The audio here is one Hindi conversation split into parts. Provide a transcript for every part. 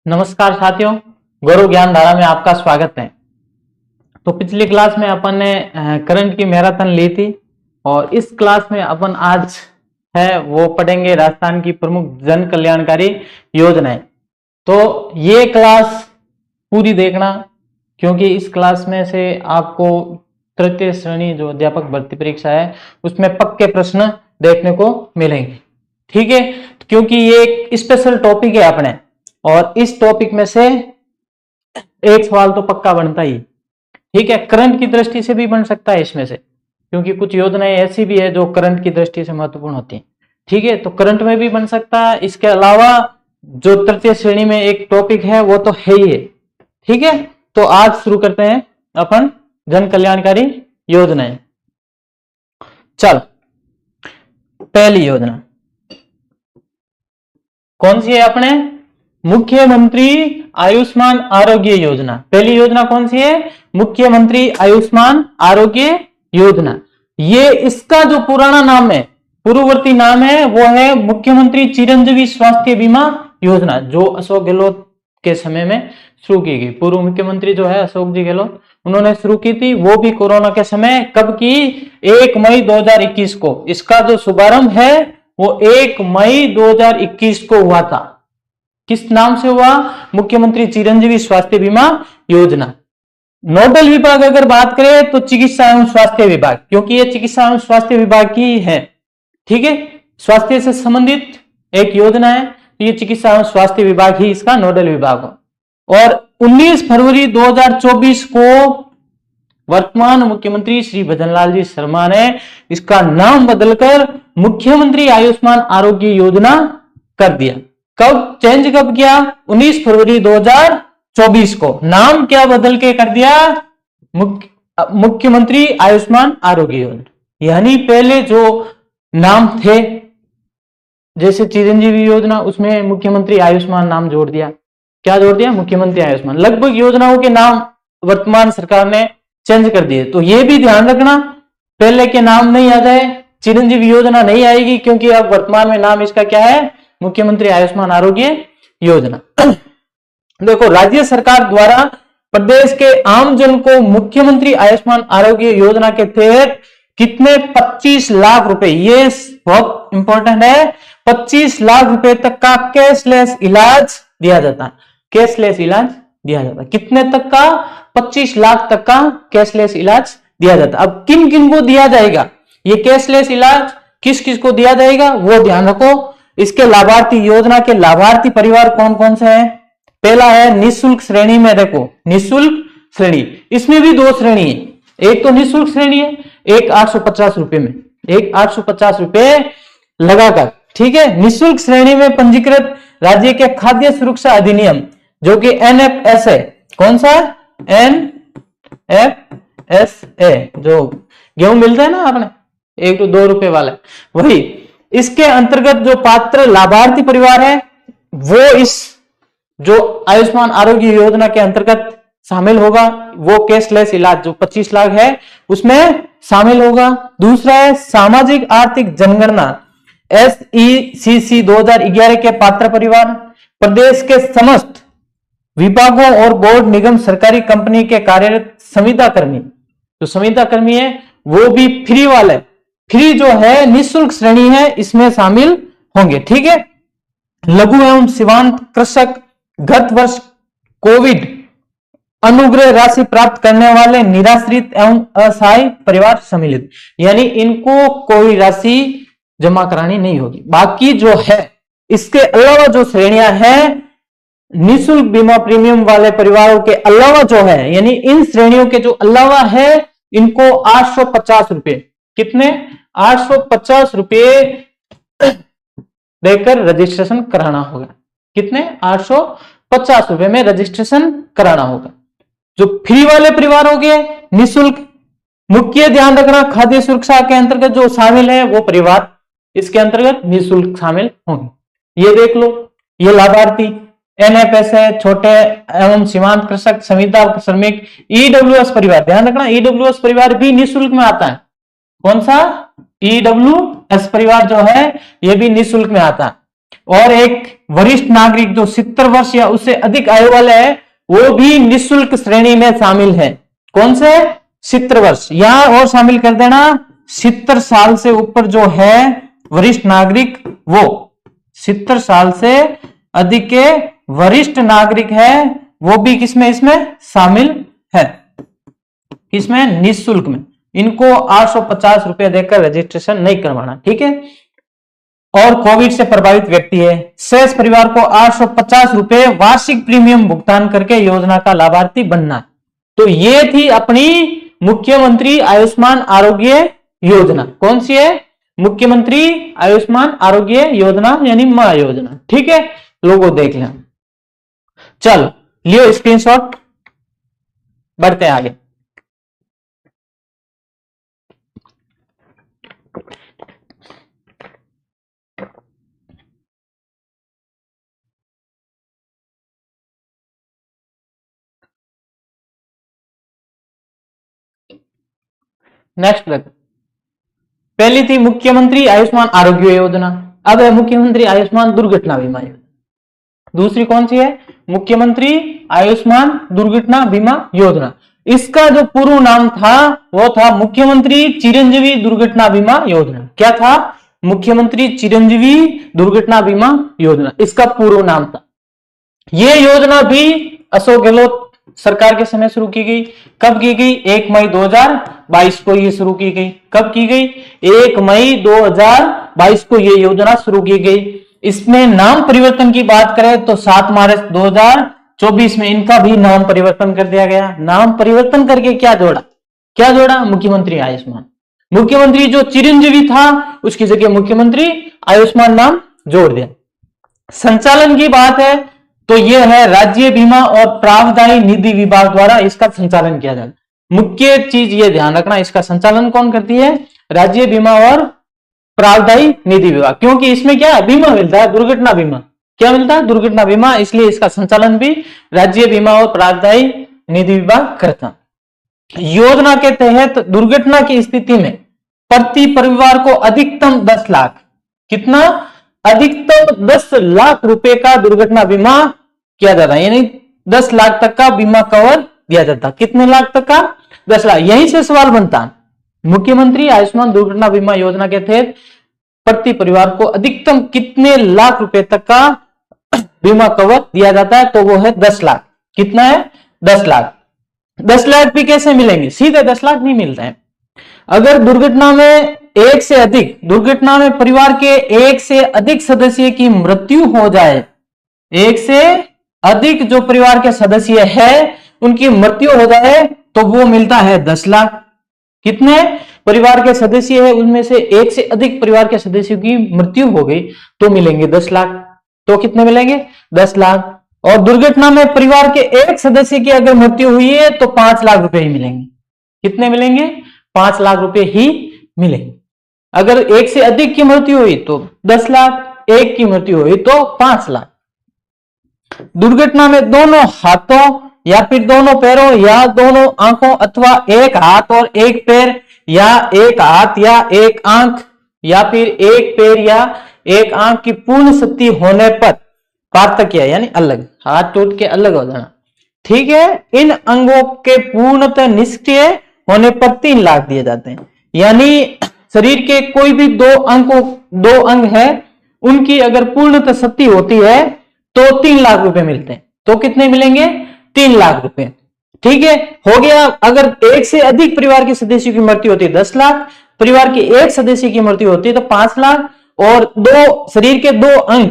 नमस्कार साथियों, गौरव ज्ञान धारा में आपका स्वागत है। तो पिछली क्लास में अपन ने करंट की मैराथन ली थी और इस क्लास में अपन आज है वो पढ़ेंगे राजस्थान की प्रमुख जन कल्याणकारी योजनाएं। तो ये क्लास पूरी देखना, क्योंकि इस क्लास में से आपको तृतीय श्रेणी जो अध्यापक भर्ती परीक्षा है उसमें पक्के प्रश्न देखने को मिलेंगे। ठीक है, क्योंकि ये एक स्पेशल टॉपिक है अपने, और इस टॉपिक में से एक सवाल तो पक्का बनता ही। ठीक है, करंट की दृष्टि से भी बन सकता है इसमें से, क्योंकि कुछ योजनाएं ऐसी भी है जो करंट की दृष्टि से महत्वपूर्ण होती हैं। ठीक है, तो करंट में भी बन सकता है। इसके अलावा जो तृतीय श्रेणी में एक टॉपिक है वो तो है ही है। ठीक है, तो आज शुरू करते हैं अपन जन कल्याणकारी योजनाएं। चल, पहली योजना कौन सी है अपने? मुख्यमंत्री आयुष्मान आरोग्य योजना। पहली योजना कौन सी है? मुख्यमंत्री आयुष्मान आरोग्य योजना। ये इसका जो पुराना नाम है, पूर्ववर्ती नाम है, वो है मुख्यमंत्री चिरंजीवी स्वास्थ्य बीमा योजना, जो अशोक गहलोत के समय में शुरू की गई। पूर्व मुख्यमंत्री जो है अशोक जी गहलोत, उन्होंने शुरू की थी, वो भी कोरोना के समय। कब की? 1 मई 2021 को। इसका जो शुभारंभ है वो 1 मई 2021 को हुआ था। किस नाम से हुआ? मुख्यमंत्री चिरंजीवी स्वास्थ्य बीमा योजना। नोडल विभाग अगर बात करें तो चिकित्सा एवं स्वास्थ्य विभाग, क्योंकि ये चिकित्सा एवं स्वास्थ्य विभाग की है। ठीक है, स्वास्थ्य से संबंधित एक योजना है, तो ये चिकित्सा एवं स्वास्थ्य विभाग ही इसका नोडल विभाग हो। और 19 फरवरी 2024 को वर्तमान मुख्यमंत्री श्री भजनलाल जी शर्मा ने इसका नाम बदलकर मुख्यमंत्री आयुष्मान आरोग्य योजना कर दिया। कब चेंज कब किया? 19 फरवरी 2024 को नाम क्या बदल के कर दिया? मुख्यमंत्री आयुष्मान आरोग्य योजना। यानी पहले जो नाम थे, जैसे चिरंजीवी योजना, उसमें मुख्यमंत्री आयुष्मान नाम जोड़ दिया। क्या जोड़ दिया? मुख्यमंत्री आयुष्मान। लगभग योजनाओं के नाम वर्तमान सरकार ने चेंज कर दिए। तो ये भी ध्यान रखना, पहले के नाम नहीं आ जाए, चिरंजीवी योजना नहीं आएगी, क्योंकि अब वर्तमान में नाम इसका क्या है? मुख्यमंत्री आयुष्मान आरोग्य योजना। देखो, राज्य सरकार द्वारा प्रदेश के आम जन को मुख्यमंत्री आयुष्मान आरोग्य योजना के तहत कितने? 25 लाख रुपए, ये बहुत इंपॉर्टेंट है, 25 लाख रुपए तक का कैशलेस इलाज दिया जाता है। कैशलेस इलाज दिया जाता है। कितने तक का? 25 लाख तक का कैशलेस इलाज दिया जाता है। अब किन किन को दिया जाएगा ये कैशलेस इलाज, किस किस को दिया जाएगा वो ध्यान रखो। इसके लाभार्थी, योजना के लाभार्थी परिवार कौन कौन से हैं? पहला है निःशुल्क श्रेणी में। देखो, निःशुल्क श्रेणी, इसमें भी 2 श्रेणी है। एक तो निःशुल्क श्रेणी है, एक 850 रुपए में, एक 850 रुपए लगाकर। ठीक है, निःशुल्क श्रेणी में पंजीकृत राज्य के खाद्य सुरक्षा अधिनियम, जो कि NFS है। कौन सा? NFSA, जो गेहूं मिलता है ना अपने 1 to 2 रुपए वाला, वही। इसके अंतर्गत जो पात्र लाभार्थी परिवार है वो इस जो आयुष्मान आरोग्य योजना के अंतर्गत शामिल होगा, वो कैशलेस इलाज जो 25 लाख है उसमें शामिल होगा। दूसरा है सामाजिक आर्थिक जनगणना SECC 2011 के पात्र परिवार, प्रदेश के समस्त विभागों और बोर्ड निगम सरकारी कंपनी के कार्यरत संविदा कर्मी, जो संविदा कर्मी है वो भी फ्री वाले, फ्री जो है निःशुल्क श्रेणी है, इसमें शामिल होंगे। ठीक है, लघु एवं सीमांत कृषक, गत वर्ष कोविड अनुग्रह राशि प्राप्त करने वाले निराश्रित एवं असहाय परिवार सम्मिलित, यानी इनको कोई राशि जमा करानी नहीं होगी। बाकी जो है, इसके अलावा जो श्रेणियां हैं, निःशुल्क बीमा प्रीमियम वाले परिवारों के अलावा जो है, यानी इन श्रेणियों के जो अलावा है, इनको 850 रुपए, कितने? 850 रुपए देकर रजिस्ट्रेशन कराना होगा। कितने? 850 रुपए में रजिस्ट्रेशन कराना होगा। जो फ्री वाले परिवार हो गए, निःशुल्क। मुख्य ध्यान रखना, खाद्य सुरक्षा के अंतर्गत जो शामिल है वो परिवार इसके अंतर्गत निःशुल्क शामिल होंगे। ये देख लो, ये लाभार्थी NFS है, छोटे एवं सीमांत कृषक, संविदा श्रमिक, EWS परिवार। ध्यान रखना, EWS परिवार भी निःशुल्क में आता है। कौन सा? EWS परिवार जो है ये भी निःशुल्क में आता है। और एक वरिष्ठ नागरिक जो 70 वर्ष या उससे अधिक आयु वाले है वो भी निःशुल्क श्रेणी में शामिल है। कौन से? 70 वर्ष, यहां और शामिल कर देना 70 साल से ऊपर जो है वरिष्ठ नागरिक, वो 70 साल से अधिक के वरिष्ठ नागरिक है वो भी किसमें? इसमें शामिल है। किसमें? निःशुल्क में। इनको 850 रुपए देकर रजिस्ट्रेशन नहीं करवाना, ठीक है। और कोविड से प्रभावित व्यक्ति है, शेष परिवार को 850 रुपए वार्षिक प्रीमियम भुगतान करके योजना का लाभार्थी बनना। तो ये थी अपनी मुख्यमंत्री आयुष्मान आरोग्य योजना। कौन सी है? मुख्यमंत्री आयुष्मान आरोग्य योजना यानी मां योजना, ठीक है। लोगों देख लें, चलो लियो स्क्रीनशॉट, बढ़ते आगे। नेक्स्ट देखो, पहली थी मुख्यमंत्री आयुष्मान आरोग्य योजना, अब है मुख्यमंत्री आयुष्मान दुर्घटना बीमा योजना। दूसरी कौन सी है? मुख्यमंत्री आयुष्मान दुर्घटना बीमा योजना। इसका जो पूर्व नाम था वो था मुख्यमंत्री चिरंजीवी दुर्घटना बीमा योजना। क्या था? मुख्यमंत्री चिरंजीवी दुर्घटना बीमा योजना, इसका पूर्व नाम था। यह योजना भी अशोक गहलोत सरकार के समय शुरू की गई। कब की गई? 1 मई 2022 को ये शुरू की गई। कब की गई? 1 मई 2022 को ये योजना शुरू की गई। इसमें नाम परिवर्तन की बात करें तो 7 मार्च 2024 में इनका भी नाम परिवर्तन कर दिया गया। नाम परिवर्तन करके क्या जोड़ा? क्या जोड़ा? मुख्यमंत्री आयुष्मान। मुख्यमंत्री जो चिरंजीवी था उसकी जगह मुख्यमंत्री आयुष्मान नाम जोड़ दिया। संचालन की बात है तो यह है राज्य बीमा और प्रावधायी निधि विभाग द्वारा इसका संचालन किया जाता। मुख्य चीज ये ध्यान रखना, इसका संचालन कौन करती है? राज्य बीमा और प्रावधायी निधि विभाग, क्योंकि इसमें क्या बीमा मिलता है? दुर्घटना बीमा। क्या मिलता है? दुर्घटना बीमा, इसलिए इसका संचालन भी राज्य बीमा और प्रावधायी निधि विभाग करता। योजना के तहत दुर्घटना की स्थिति में प्रति परिवार को अधिकतम 10 लाख, कितना? अधिकतम 10 लाख रुपए का दुर्घटना बीमा किया जाता है, यानी 10 लाख तक का बीमा कवर दिया जाता। कितने लाख तक का? 10 लाख। यहीं से सवाल बनता है, मुख्यमंत्री आयुष्मान दुर्घटना बीमा योजना के तहत प्रति परिवार को अधिकतम कितने लाख रुपए तक का बीमा कवर दिया जाता है? तो वो है 10 लाख। कितना है? 10 लाख। 10 लाख भी कैसे मिलेंगे? सीधे 10 लाख नहीं मिलता है। अगर दुर्घटना में एक से अधिक, दुर्घटना में परिवार के एक से अधिक सदस्य की मृत्यु हो जाए, एक से अधिक जो परिवार के सदस्य है उनकी मृत्यु हो जाए तो वो मिलता है 10 लाख। कितने परिवार के सदस्य है उनमें से एक से अधिक परिवार के सदस्यों की मृत्यु हो गई तो मिलेंगे 10 लाख। तो कितने मिलेंगे? 10 लाख। और दुर्घटना में परिवार के एक सदस्य की अगर मृत्यु हुई है तो 5 लाख रुपए ही मिलेंगे। कितने मिलेंगे? 5 लाख रुपए ही मिलेंगे। अगर एक से अधिक की मृत्यु हुई तो 10 लाख, एक की मृत्यु हुई तो 5 लाख। दुर्घटना में दोनों हाथों या फिर दोनों पैरों या दोनों आंखों अथवा एक हाथ और एक पैर या एक हाथ या एक आंख या फिर एक पैर या एक आंख की पूर्ण क्षति होने पर पार्थक्य यानी अलग, हाथ टूट के अलग हो जाना, ठीक है। इन अंगों के पूर्णतः निष्क्रिय होने पर 3 लाख दिए जाते हैं। यानी शरीर के कोई भी दो अंग है उनकी अगर पूर्णतः क्षति होती है तो 3 लाख रुपए मिलते हैं। तो कितने मिलेंगे? 3 लाख रुपए, ठीक है। हो गया। अगर एक से अधिक परिवार के सदस्यों की मृत्यु होती है 10 लाख, परिवार के एक सदस्य की मृत्यु होती है तो 5 लाख, और शरीर के 2 अंग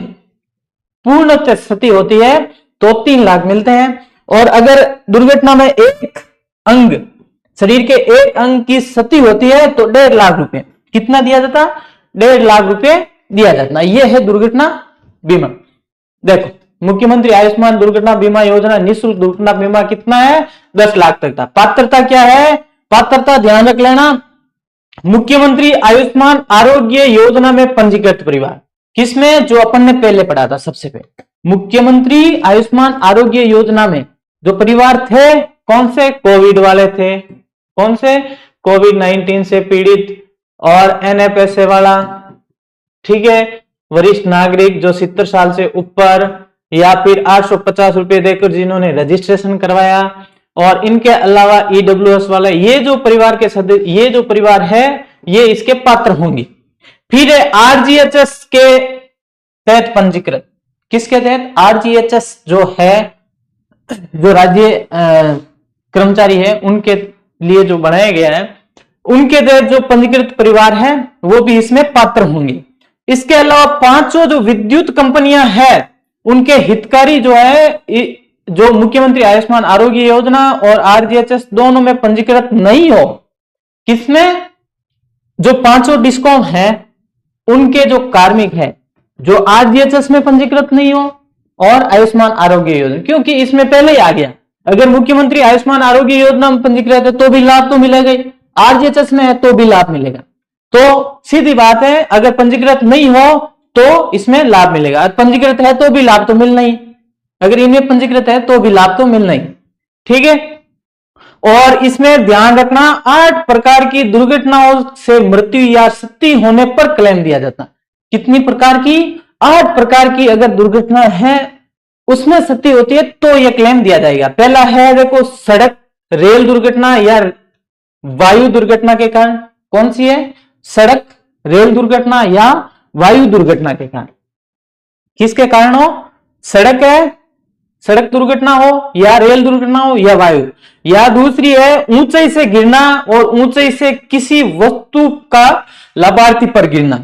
पूर्णतः क्षति होती है तो 3 लाख मिलते हैं। और अगर दुर्घटना में एक अंग, शरीर के एक अंग की क्षति होती है तो 1.5 लाख रुपए। कितना दिया जाता? 1.5 लाख रुपए दिया जाता। यह है दुर्घटना बीमा। देखो, मुख्यमंत्री आयुष्मान दुर्घटना बीमा योजना निःशुल्क दुर्घटना बीमा कितना है? 10 लाख तक था। पात्रता क्या है? पात्रता ध्यान रख लेना, मुख्यमंत्री आयुष्मान आरोग्य योजना में पंजीकृत परिवार, किसमें? जो अपन ने पहले पढ़ा था सबसे पहले, मुख्यमंत्री आयुष्मान आरोग्य योजना में जो परिवार थे कौन से? कोविड वाले थे। कौन से? कोविड 19 से पीड़ित और NFSA वाला, ठीक है। वरिष्ठ नागरिक जो 70 साल से ऊपर, या फिर 850 रुपए देकर जिन्होंने रजिस्ट्रेशन करवाया, और इनके अलावा ईडब्ल्यूएस वाला, ये जो परिवार के सदस्य, ये जो परिवार है ये इसके पात्र होंगे। फिर आरजीएचएस के तहत पंजीकृत, किसके तहत? आरजीएचएस जो है, जो राज्य कर्मचारी है उनके लिए जो बनाया गया है, उनके तहत जो पंजीकृत परिवार है वो भी इसमें पात्र होंगे। इसके अलावा पांचों जो विद्युत कंपनियां हैं उनके हितकारी जो है, जो मुख्यमंत्री आयुष्मान आरोग्य योजना और आरजीएचएस दोनों में पंजीकृत नहीं हो, किसमें? जो पांचों डिस्कॉम है उनके जो कार्मिक है जो आरजीएचएस में पंजीकृत नहीं हो और आयुष्मान आरोग्य योजना, क्योंकि इसमें पहले ही आ गया, अगर मुख्यमंत्री आयुष्मान आरोग्य योजना में पंजीकृत है तो भी लाभ तो मिलेगा ही, आरजीएचएस में है तो भी लाभ मिलेगा। तो सीधी बात है, अगर पंजीकृत नहीं हो तो इसमें लाभ मिलेगा, पंजीकृत है तो भी लाभ तो मिलना ही, अगर इनमें पंजीकृत है तो भी लाभ तो मिलना ही। ठीक है, और इसमें ध्यान रखना 8 प्रकार की दुर्घटनाओं से मृत्यु या क्षति होने पर क्लेम दिया जाता। कितनी प्रकार की? 8 प्रकार की अगर दुर्घटना है उसमें क्षति होती है तो यह क्लेम दिया जाएगा। पहला है देखो, सड़क रेल दुर्घटना या वायु दुर्घटना के कारण। कौन सी है? सड़क रेल दुर्घटना या वायु दुर्घटना के कारण। किसके कारण हो? सड़क है, सड़क दुर्घटना हो, या रेल दुर्घटना हो, या वायु। या दूसरी है ऊंचाई से गिरना और ऊंचाई से किसी वस्तु का लाभार्थी पर गिरना।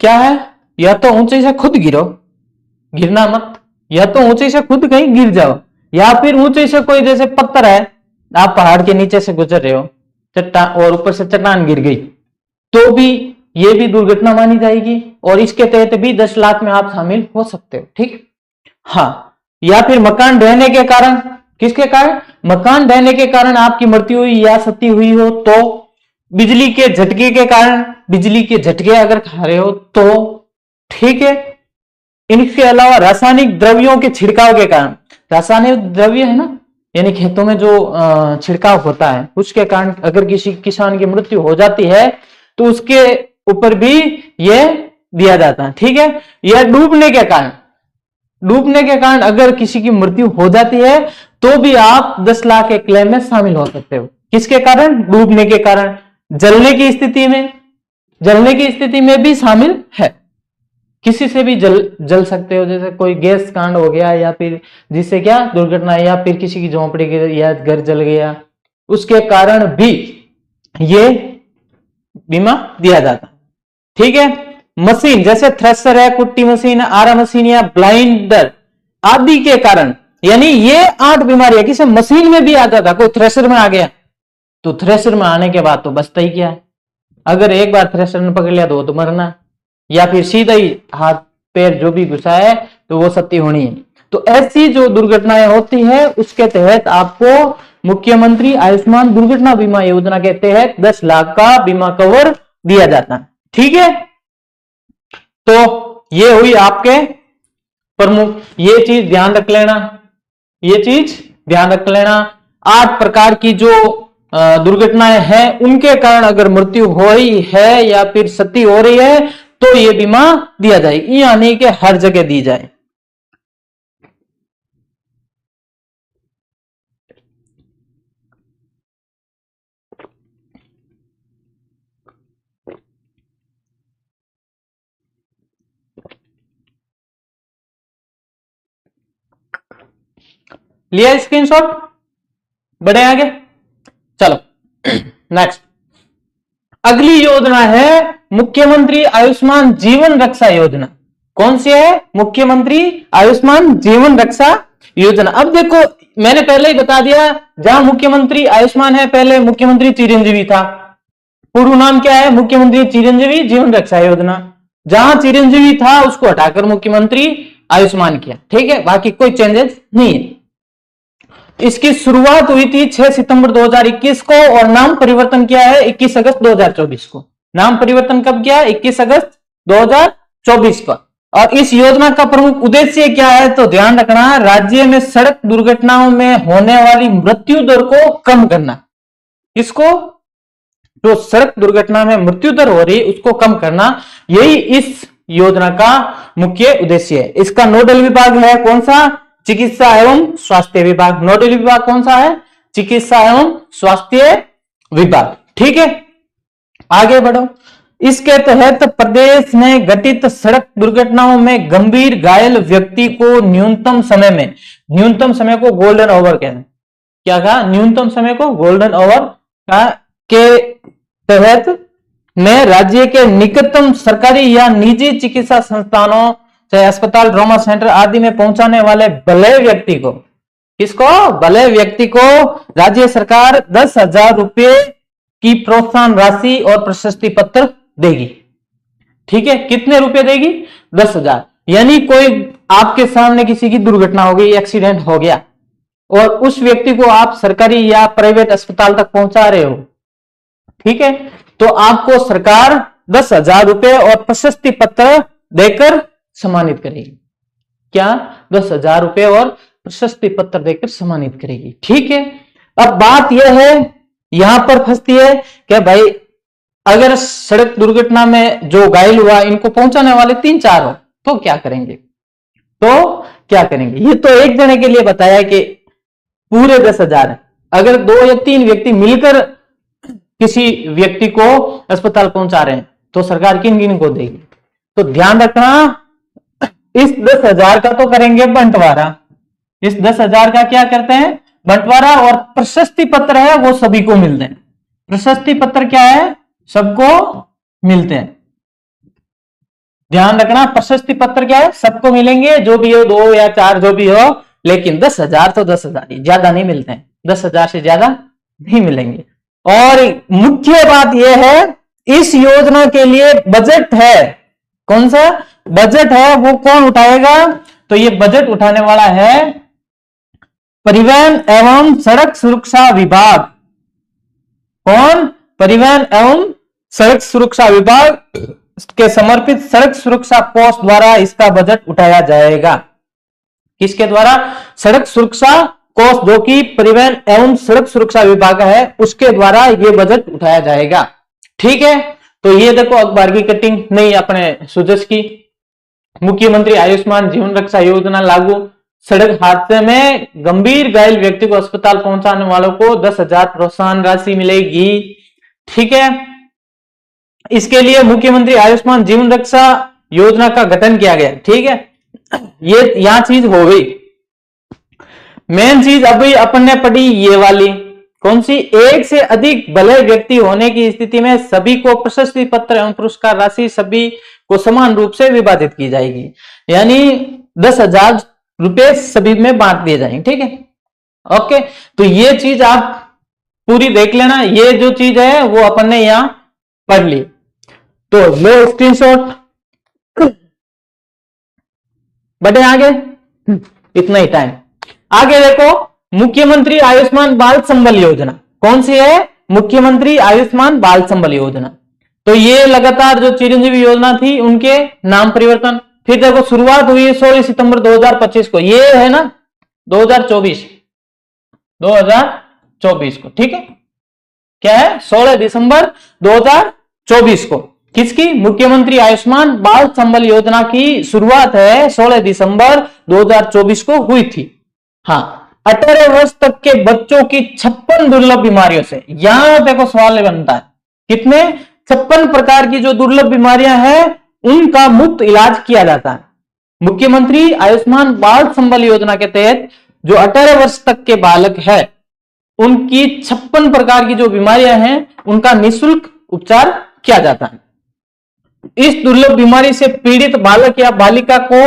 क्या है? या तो ऊंचाई से खुद गिरो, गिरना मत, या तो ऊंचाई से खुद कहीं गिर जाओ, या फिर ऊंचाई से कोई, जैसे पत्थर है, आप पहाड़ के नीचे से गुजर रहे हो, चट्टान, और ऊपर से चट्टान गिर गई, तो भी ये भी दुर्घटना मानी जाएगी, और इसके तहत भी 10 लाख में आप शामिल हो सकते हो। ठीक, हाँ। या फिर मकान ढहने के कारण, किसके कारण? मकान ढहने के कारण आपकी मृत्यु हुई या क्षति हुई हो तो, बिजली के झटके के कारण, बिजली के झटके अगर खा रहे हो तो, ठीक है। इनके अलावा रासायनिक द्रव्यों के छिड़काव के कारण, रासायनिक द्रव्य है ना, यानी खेतों में जो छिड़काव होता है उसके कारण अगर किसी किसान की मृत्यु हो जाती है तो उसके ऊपर भी यह दिया जाता है। ठीक है। यह डूबने के कारण, डूबने के कारण अगर किसी की मृत्यु हो जाती है तो भी आप 10 लाख के क्लेम में शामिल हो सकते हो। किसके कारण? डूबने के कारण। जलने की स्थिति में, जलने की स्थिति में भी शामिल है, किसी से भी जल सकते हो, जैसे कोई गैस कांड हो गया या फिर जिससे क्या दुर्घटना, या फिर किसी की झोंपड़ी की या घर जल गया, उसके कारण भी ये बीमा दिया जाता। ठीक है। मशीन जैसे थ्रेशर है, कुट्टी मशीन, आरा मशीन या ब्लाइंडर आदि के कारण, यानी ये 8 बीमारियां किसी मशीन में भी आ जाता। कोई थ्रेशर में आ गया तो थ्रेशर में आने के बाद तो बचता ही क्या है, अगर एक बार थ्रेशर ने पकड़ लिया तो वो तो मरना, या फिर सीधा ही हाथ पैर जो भी घुसा है तो वो क्षति होनी है। तो ऐसी जो दुर्घटनाएं होती है उसके तहत आपको मुख्यमंत्री आयुष्मान दुर्घटना बीमा योजना के तहत 10 लाख का बीमा कवर दिया जाता है। ठीक है। तो ये हुई आपके प्रमुख, ये चीज ध्यान रख लेना, ये चीज ध्यान रख लेना। 8 प्रकार की जो दुर्घटनाएं हैं उनके कारण अगर मृत्यु हो रही है या फिर क्षति हो रही है तो ये बीमा दिया जाएगी, यानी कि हर जगह दी जाए। लिया स्क्रीनशॉट? बढ़े आगे, चलो नेक्स्ट। अगली योजना है मुख्यमंत्री आयुष्मान जीवन रक्षा योजना। कौन सी है? मुख्यमंत्री आयुष्मान जीवन रक्षा योजना। अब देखो, मैंने पहले ही बता दिया, जहां मुख्यमंत्री आयुष्मान है पहले मुख्यमंत्री चिरंजीवी था, पूर्व नाम क्या है? मुख्यमंत्री चिरंजीवी जीवन रक्षा योजना। जहां चिरंजीवी था उसको हटाकर मुख्यमंत्री आयुष्मान किया। ठीक है, बाकी कोई चेंजेस नहीं है। इसकी शुरुआत हुई थी 6 सितंबर 2021 को और नाम परिवर्तन किया है 21 अगस्त 2024 को। नाम परिवर्तन कब किया? 21 अगस्त 2024 को। और इस योजना का प्रमुख उद्देश्य क्या है तो ध्यान रखना, राज्य में सड़क दुर्घटनाओं में होने वाली मृत्यु दर को कम करना। इसको जो सड़क दुर्घटना में मृत्यु दर हो रही है उसको कम करना, यही इस योजना का मुख्य उद्देश्य है। इसका नोडल विभाग है कौन सा? चिकित्सा एवं स्वास्थ्य विभाग। नोडल विभाग कौन सा है? चिकित्सा एवं स्वास्थ्य विभाग। ठीक है, आगे बढ़ो। इसके तहत प्रदेश में घटित सड़क दुर्घटनाओं में गंभीर घायल व्यक्ति को न्यूनतम समय को गोल्डन आवर कहते हैं। क्या कहा? न्यूनतम समय को गोल्डन आवर का के तहत में राज्य के निकटतम सरकारी या निजी चिकित्सा संस्थानों चाहे अस्पताल, ट्रॉमा सेंटर आदि में पहुंचाने वाले भले व्यक्ति को, किसको? भले व्यक्ति को राज्य सरकार 10,000 रुपए की प्रोत्साहन राशि और प्रशस्ति पत्र देगी। ठीक है, कितने रुपए देगी? 10,000। यानी कोई आपके सामने किसी की दुर्घटना हो गई, एक्सीडेंट हो गया और उस व्यक्ति को आप सरकारी या प्राइवेट अस्पताल तक पहुंचा रहे हो, ठीक है, तो आपको सरकार 10,000 रुपए और प्रशस्ति पत्र देकर सम्मानित करेगी। क्या? 10,000 रुपए और प्रशस्ति पत्र देकर सम्मानित करेगी। ठीक है, अब बात यह है, यहां पर फंसती है कि भाई अगर सड़क दुर्घटना में जो घायल हुआ इनको पहुंचाने वाले 3-4 हो तो क्या करेंगे? ये तो एक जने के लिए बताया कि पूरे 10,000 है। अगर 2 या 3 व्यक्ति मिलकर किसी व्यक्ति को अस्पताल पहुंचा रहे हैं तो सरकार किन किन को देगी? तो ध्यान रखना, इस 10,000 का तो करेंगे बंटवारा। इस 10,000 का क्या करते हैं? बंटवारा। और प्रशस्ति पत्र है वो सभी को मिलते हैं। प्रशस्ति पत्र क्या है? सबको मिलते हैं। ध्यान रखना, प्रशस्ति पत्र क्या है? सबको मिलेंगे, जो भी हो, 2 या 4 जो भी हो, लेकिन 10,000 तो 10,000 ही, ज्यादा नहीं मिलते हैं। 10,000 से ज्यादा नहीं मिलेंगे। और मुख्य बात यह है, इस योजना के लिए बजट है। कौन सा बजट है? वो कौन उठाएगा? तो ये बजट उठाने वाला है परिवहन एवं सड़क सुरक्षा विभाग। कौन? परिवहन एवं सड़क सुरक्षा विभाग के समर्पित सड़क सुरक्षा कोष द्वारा इसका बजट उठाया जाएगा। किसके द्वारा? सड़क सुरक्षा कोष, जो कि परिवहन एवं सड़क सुरक्षा विभाग है, उसके द्वारा यह बजट उठाया जाएगा। ठीक है, तो ये देखो अखबार की कटिंग नहीं अपने सुजस की। मुख्यमंत्री आयुष्मान जीवन रक्षा योजना लागू, सड़क हादसे में गंभीर घायल व्यक्ति को अस्पताल पहुंचाने वालों को 10,000 प्रोत्साहन राशि मिलेगी। ठीक है, इसके लिए मुख्यमंत्री आयुष्मान जीवन रक्षा योजना का गठन किया गया। ठीक है, ये यहां चीज हो गई। मेन चीज अभी अपन ने पढ़ी ये वाली, कौन सी? एक से अधिक भले व्यक्ति होने की स्थिति में सभी को प्रशस्ति पत्र एवं पुरस्कार राशि सभी को समान रूप से विभाजित की जाएगी। यानी 10,000 रुपए सभी में बांट दिए जाएंगे। ठीक है, ओके, तो ये चीज आप पूरी देख लेना। ये जो चीज है वो अपन ने यहां पढ़ ली, तो लो स्क्रीनशॉट। बढ़े आगे, इतना ही टाइम। आगे देखो, मुख्यमंत्री आयुष्मान बाल संबल योजना कौन सी है? मुख्यमंत्री आयुष्मान बाल संबल योजना। तो ये लगातार जो चिरंजीवी योजना थी उनके नाम परिवर्तन। फिर देखो शुरुआत हुई 16 सितंबर 2025 को, ये है ना 2024 को। ठीक है, क्या है? 16 दिसंबर 2024 को किसकी? मुख्यमंत्री आयुष्मान बाल संबल योजना की शुरुआत है 16 दिसंबर 2024 को हुई थी। हाँ, 18 वर्ष तक के बच्चों की 56 दुर्लभ बीमारियों से, यहां देखो सवाल बनता है, कितने? 56 प्रकार की जो दुर्लभ बीमारियां हैं उनका मुफ्त इलाज किया जाता है। मुख्यमंत्री आयुष्मान बाल संबल योजना के तहत जो 18 वर्ष तक के बालक है उनकी 56 प्रकार की जो बीमारियां हैं उनका निःशुल्क उपचार किया जाता है। इस दुर्लभ बीमारी से पीड़ित बालक या बालिका को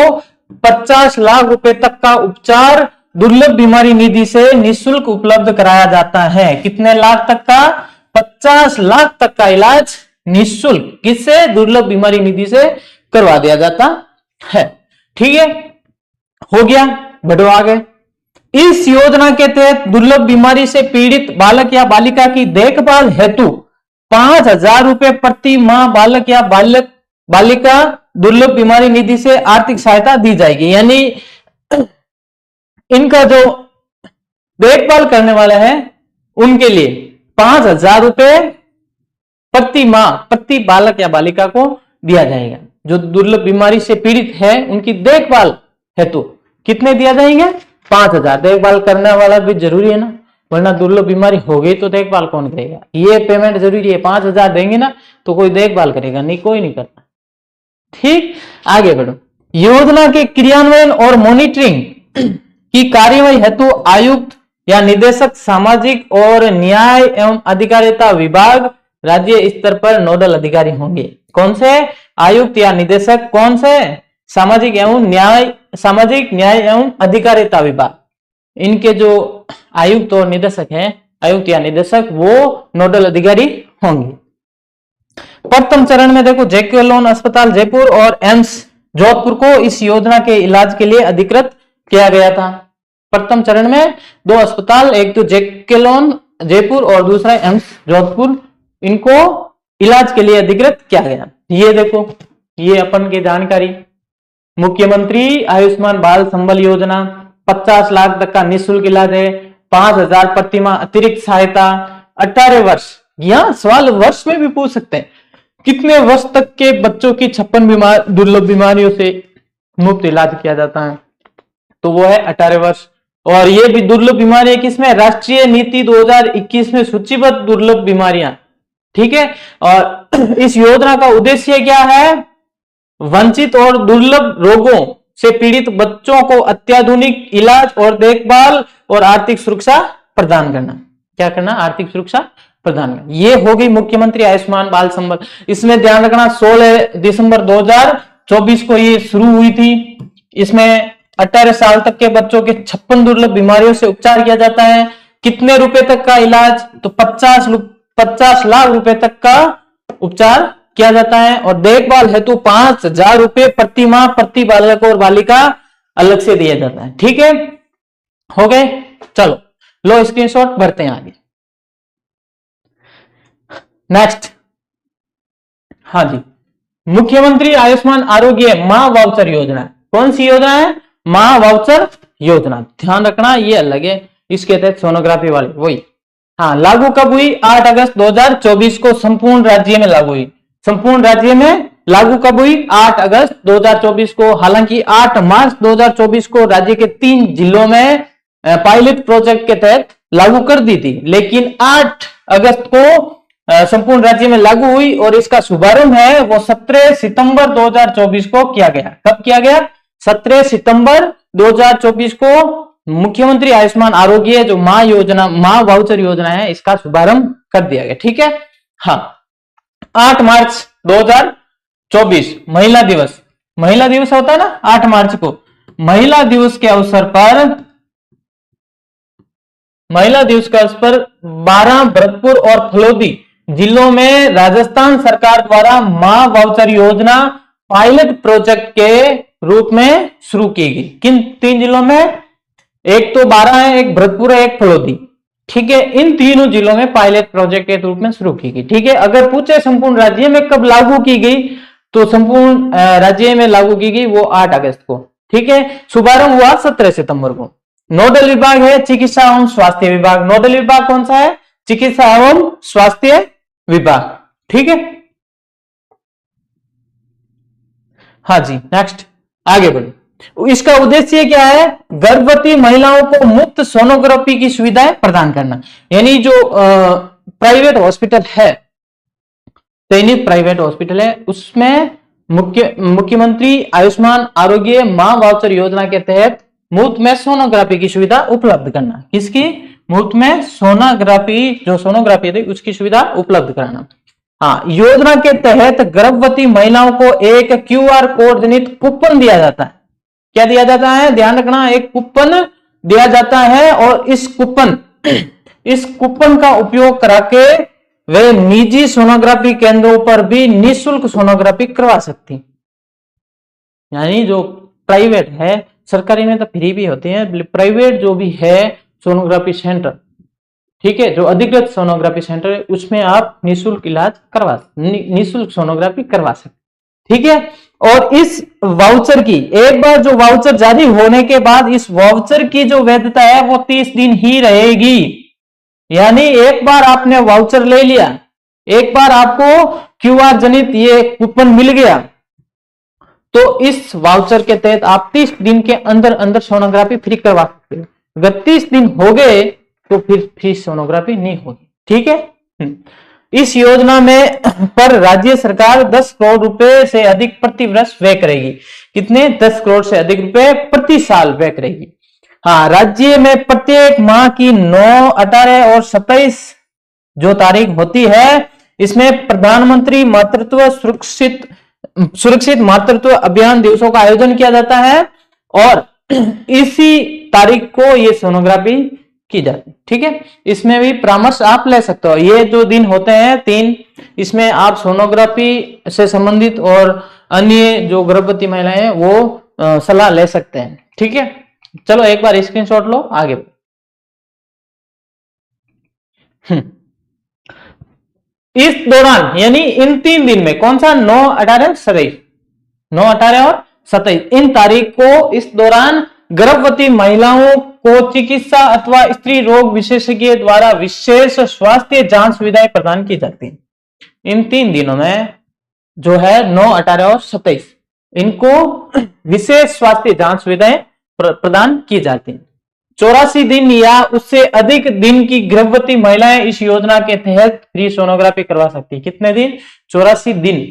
50 लाख रुपए तक का उपचार दुर्लभ बीमारी निधि से निःशुल्क उपलब्ध कराया जाता है। कितने लाख तक का? 50 लाख तक का इलाज निःशुल्क किससे? दुर्लभ बीमारी निधि से करवा दिया जाता है। ठीक है, हो गया। बढ़ो आगे। इस योजना के तहत दुर्लभ बीमारी से पीड़ित बालक या बालिका की देखभाल हेतु 5,000 रुपए प्रति माह बालक या बालिका दुर्लभ बीमारी निधि से आर्थिक सहायता दी जाएगी। यानी इनका जो देखभाल करने वाला है उनके लिए 5,000 रुपए प्रति माह प्रति बालक या बालिका को दिया जाएगा। जो दुर्लभ बीमारी से पीड़ित है उनकी देखभाल हेतु कितने दिया जाएंगे? 5,000। देखभाल करने वाला भी जरूरी है ना, वरना दुर्लभ बीमारी हो गई तो देखभाल कौन करेगा? ये पेमेंट जरूरी है। 5,000 देंगे ना तो कोई देखभाल करेगा नहीं, कोई नहीं करता। ठीक, आगे बढ़ो। योजना के क्रियान्वयन और मॉनिटरिंग की कार्यवाही हेतु आयुक्त या निदेशक सामाजिक और न्याय एवं अधिकारिता विभाग राज्य स्तर पर नोडल अधिकारी होंगे। कौन से? आयुक्त या निदेशक। कौन से? सामाजिक न्याय एवं अधिकारिता विभाग। इनके जो आयुक्त और निदेशक हैं, आयुक्त या निदेशक, वो नोडल अधिकारी होंगे। प्रथम चरण में देखो, जेके लोन अस्पताल जयपुर और एम्स जोधपुर को इस योजना के इलाज के लिए अधिकृत किया गया था। प्रथम चरण में 2 अस्पताल, एक तो जेके लोन जयपुर और दूसरा एम्स जोधपुर, इनको इलाज के लिए अधिकृत किया गया। ये देखो, ये अपन की जानकारी। मुख्यमंत्री आयुष्मान बाल संबल योजना, 50 लाख तक का निःशुल्क इलाज है, 5,000 प्रति माह अतिरिक्त सहायता, 18 वर्ष। यहां सवाल वर्ष में भी पूछ सकते हैं, कितने वर्ष तक के बच्चों की 56 दुर्लभ बीमारियों से मुफ्त इलाज किया जाता है? तो वो है 18 वर्ष। और ये भी दुर्लभ बीमारियां किसमें? राष्ट्रीय नीति 2021 में सूचीबद्ध दुर्लभ बीमारियां। ठीक है, और इस योजना का उद्देश्य क्या है? वंचित और दुर्लभ रोगों से पीड़ित बच्चों को अत्याधुनिक इलाज और देखभाल और आर्थिक सुरक्षा प्रदान करना। क्या करना? आर्थिक सुरक्षा प्रदान करना। ये हो गई मुख्यमंत्री आयुष्मान बाल संबल। इसमें ध्यान रखना, 16 दिसंबर 2024 को ये शुरू हुई थी। इसमें 18 साल तक के बच्चों के 56 दुर्लभ बीमारियों से उपचार किया जाता है। कितने रुपए तक का इलाज? तो 50 लाख रुपए तक का उपचार किया जाता है। और देखभाल हेतु 5,000 रुपए प्रति माह प्रति बालक और बालिका अलग से दिया जाता है। ठीक है, हो गए। चलो लो स्क्रीनशॉट, बढ़ते हैं आगे। नेक्स्ट, हाँ जी, मुख्यमंत्री आयुष्मान आरोग्य माह वाउचर योजना। कौन सी योजना है? माह वाउचर योजना। ध्यान रखना, ये अलग है, इसके तहत सोनोग्राफी वाले वही। हाँ, लागू कब हुई? 8 अगस्त 2024 को संपूर्ण राज्य में लागू हुई। संपूर्ण राज्य में लागू कब हुई? 8 अगस्त 2024 को। हालांकि 8 मार्च 2024 को राज्य के 3 जिलों में पायलट प्रोजेक्ट के तहत लागू कर दी थी, लेकिन 8 अगस्त को संपूर्ण राज्य में लागू हुई और इसका शुभारंभ है वो 17 सितंबर 2024 को किया गया। कब किया गया? 17 सितंबर 2024 को मुख्यमंत्री आयुष्मान आरोग्य जो माह वाउचर योजना है, इसका शुभारंभ कर दिया गया। ठीक है, हाँ। 8 मार्च 2024 महिला दिवस। महिला दिवस होता है ना 8 मार्च को। महिला दिवस के अवसर पर 12 भरतपुर और फलोदी जिलों में राजस्थान सरकार द्वारा माह वाउचर योजना पायलट प्रोजेक्ट के रूप में शुरू की गई। किन 3 जिलों में? एक तो 12 है, एक भरतपुर है, एक फलोदी। ठीक है, इन तीनों जिलों में पायलट प्रोजेक्ट के रूप में शुरू की गई। ठीक है, अगर पूछे संपूर्ण राज्य में कब लागू की गई, तो संपूर्ण राज्य में लागू की गई वो 8 अगस्त को। ठीक है, शुभारंभ हुआ 17 सितंबर को। नोडल विभाग है चिकित्सा एवं स्वास्थ्य विभाग। नोडल विभाग कौन सा है? चिकित्सा एवं स्वास्थ्य विभाग। ठीक है, हाँ जी, नेक्स्ट आगे बढ़ो। इसका उद्देश्य क्या है? गर्भवती महिलाओं को मुफ्त सोनोग्राफी की सुविधाएं प्रदान करना। यानी जो प्राइवेट हॉस्पिटल है, सैनिक प्राइवेट हॉस्पिटल है, उसमें मुख्यमंत्री आयुष्मान आरोग्य माह वाउचर योजना के तहत मुफ्त में सोनोग्राफी की सुविधा उपलब्ध करना। किसकी? मुफ्त में सोनोग्राफी, जो सोनोग्राफी थी उसकी सुविधा उपलब्ध कराना। हाँ, योजना के तहत गर्भवती महिलाओं को एक QR कोड जनित कूपन दिया जाता है। क्या दिया जाता है? ध्यान रखना, एक कूपन दिया जाता है और इस कूपन का उपयोग करके वे निजी सोनोग्राफी केंद्रों पर भी निःशुल्क सोनोग्राफी करवा सकती। यानी जो प्राइवेट है, सरकारी में तो फ्री भी होती है, प्राइवेट जो भी है सोनोग्राफी सेंटर, ठीक है, जो अधिकृत सोनोग्राफी सेंटर है, उसमें आप निःशुल्क इलाज निःशुल्क सोनोग्राफी करवा सकते। ठीक है, और इस वाउचर की एक बार जो वाउचर जारी होने के बाद इस वाउचर की जो वैधता है वो 30 दिन ही रहेगी। यानी एक बार आपने वाउचर ले लिया, एक बार आपको क्यूआर जनित ये कूपन मिल गया तो इस वाउचर के तहत आप 30 दिन के अंदर अंदर सोनोग्राफी फ्री करवा सकते हो। अगर 30 दिन हो गए तो फिर फ्री सोनोग्राफी नहीं होगी। ठीक है। इस योजना में पर राज्य सरकार 10 करोड़ रुपए से अधिक प्रति वर्ष व्यय करेगी। कितने? 10 करोड़ से अधिक रुपए प्रति साल व्यय करेगी। हाँ, राज्य में प्रत्येक माह की 9, 18 और 27 जो तारीख होती है, इसमें प्रधानमंत्री मातृत्व सुरक्षित मातृत्व अभियान दिवसों का आयोजन किया जाता है और इसी तारीख को ये सोनोग्राफी की जाती है। ठीक है। इसमें भी परामर्श आप ले सकते हो। ये जो दिन होते हैं 3, इसमें आप सोनोग्राफी से संबंधित और अन्य जो गर्भवती महिलाएं हैं वो सलाह ले सकते हैं। ठीक है। चलो एक बार स्क्रीनशॉट लो, आगे। इस दौरान यानी इन 3 दिन में, कौन सा? 9, 18, 27, 9, 18 और 27 इन तारीख को, इस दौरान गर्भवती महिलाओं को चिकित्सा अथवा स्त्री रोग विशेषज्ञ द्वारा विशेष स्वास्थ्य जांच सुविधाएं प्रदान की जाती हैं। इन 3 दिनों में जो है 9, 18 और 27 इनको विशेष स्वास्थ्य जांच सुविधाएं प्रदान की जाती हैं। 84 दिन या उससे अधिक दिन की गर्भवती महिलाएं इस योजना के तहत फ्री सोनोग्राफी करवा सकती है। कितने दिन? 84 दिन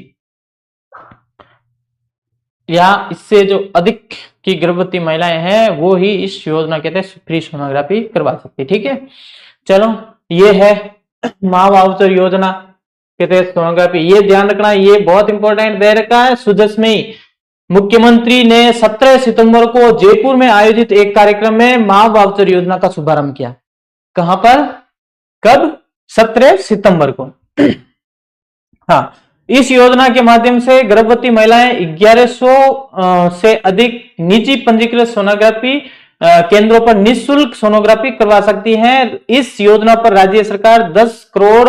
या इससे जो अधिक की गर्भवती महिलाएं हैं वो ही इस योजना के तहत फ्री सोनोग्राफी करवा सकती है। ठीक है। चलो, ये है माँ वाउचर योजना के तहत सोनोग्राफी। ये ध्यान रखना, ये बहुत इंपॉर्टेंट दे रखा है। सुजसमयी मुख्यमंत्री ने 17 सितंबर को जयपुर में आयोजित एक कार्यक्रम में माँ वाउचर योजना का शुभारंभ किया। कहां पर? कब? 17 सितंबर को। हाँ, इस योजना के माध्यम से गर्भवती महिलाएं 1100 से अधिक निजी पंजीकृत सोनोग्राफी केंद्रों पर निःशुल्क सोनोग्राफी करवा सकती हैं। इस योजना पर राज्य सरकार 10 करोड़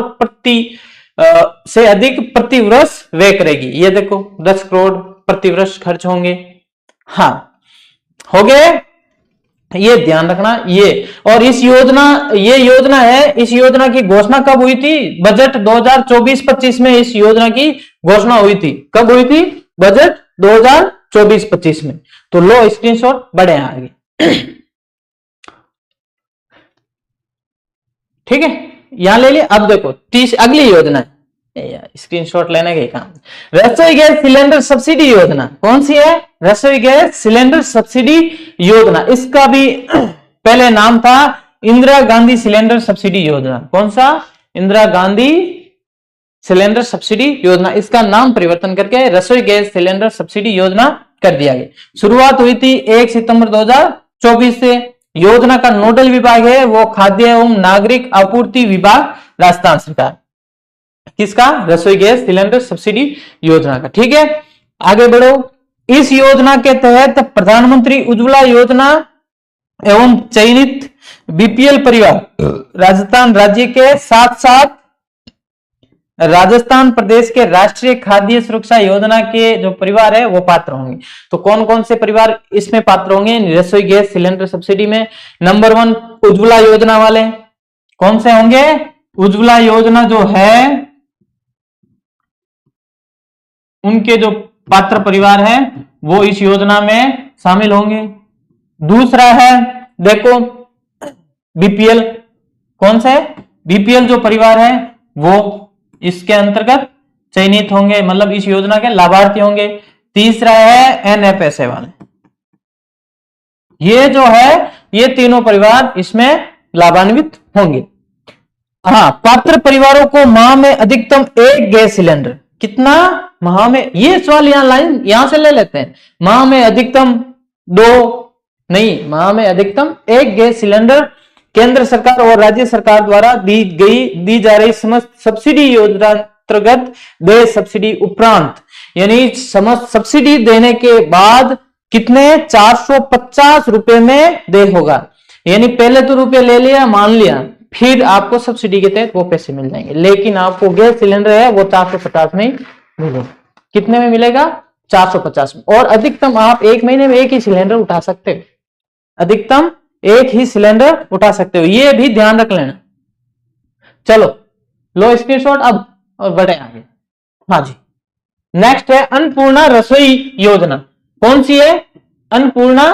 से अधिक प्रति वर्ष व्यय करेगी। ये देखो, 10 करोड़ प्रति वर्ष खर्च होंगे। हाँ, हो गए। ये ध्यान रखना। ये और इस योजना, ये योजना है, इस योजना की घोषणा कब हुई थी? बजट 2024-25 में इस योजना की घोषणा हुई थी। कब हुई थी? बजट 2024-25 में। तो लो स्क्रीनशॉट, बढ़े आगे। ठीक है, यहां ले लिया। अब देखो अगली योजना है, स्क्रीनशॉट लेने के काम। रसोई गैस सिलेंडर सब्सिडी योजना। कौन सी है? रसोई गैस सिलेंडर सब्सिडी योजना। इसका भी पहले नाम था इंदिरा गांधी सिलेंडर सब्सिडी योजना। कौन सा? इंदिरा गांधी सिलेंडर सब्सिडी योजना। इसका नाम परिवर्तन करके रसोई गैस सिलेंडर सब्सिडी योजना कर दिया गया। शुरुआत हुई थी 1 सितंबर 2024 से। योजना का नोडल विभाग है वो खाद्य एवं नागरिक आपूर्ति विभाग, राजस्थान सरकार। किसका? रसोई गैस सिलेंडर सब्सिडी योजना का। ठीक है, आगे बढ़ो। इस योजना के तहत प्रधानमंत्री उज्ज्वला योजना एवं चयनित बीपीएल परिवार राजस्थान राज्य के साथ साथ राजस्थान प्रदेश के राष्ट्रीय खाद्य सुरक्षा योजना के जो परिवार है वो पात्र होंगे। तो कौन कौन से परिवार इसमें पात्र होंगे रसोई गैस सिलेंडर सब्सिडी में? नंबर 1 उज्ज्वला योजना वाले। कौन से होंगे? उज्ज्वला योजना जो है उनके जो पात्र परिवार हैं वो इस योजना में शामिल होंगे। दूसरा है, देखो बीपीएल। कौन से? बीपीएल जो परिवार है वो इसके अंतर्गत चयनित होंगे, मतलब इस योजना के लाभार्थी होंगे। तीसरा है एनएफएसए वाले। ये जो है ये तीनों परिवार इसमें लाभान्वित होंगे। हाँ, पात्र परिवारों को माह में अधिकतम 1 गैस सिलेंडर। कितना? माह में, ये सवाल यहां से ले लेते हैं। माह में अधिकतम 2 नहीं, माह में अधिकतम 1 गैस सिलेंडर केंद्र सरकार और राज्य सरकार द्वारा दी जा रही समस्त सब्सिडी योजना अंतर्गत देय सब्सिडी उपरांत, यानी समस्त सब्सिडी देने के बाद कितने? 450 रुपए में देय होगा। यानी पहले तो रुपए ले लिया, मान लिया, फिर आपको सब्सिडी के तहत वो पैसे मिल जाएंगे। लेकिन आपको गैस सिलेंडर है वो 450 में मिलेगा। कितने में मिलेगा? 450 में। और अधिकतम आप 1 महीने में 1 ही सिलेंडर उठा सकते हो। अधिकतम 1 ही सिलेंडर उठा सकते हो, ये भी ध्यान रख लेना। चलो लो स्क्रीनशॉट। अब और बढ़े आगे। हाँ जी, नेक्स्ट है अन्नपूर्णा रसोई योजना। कौन सी है? अन्नपूर्णा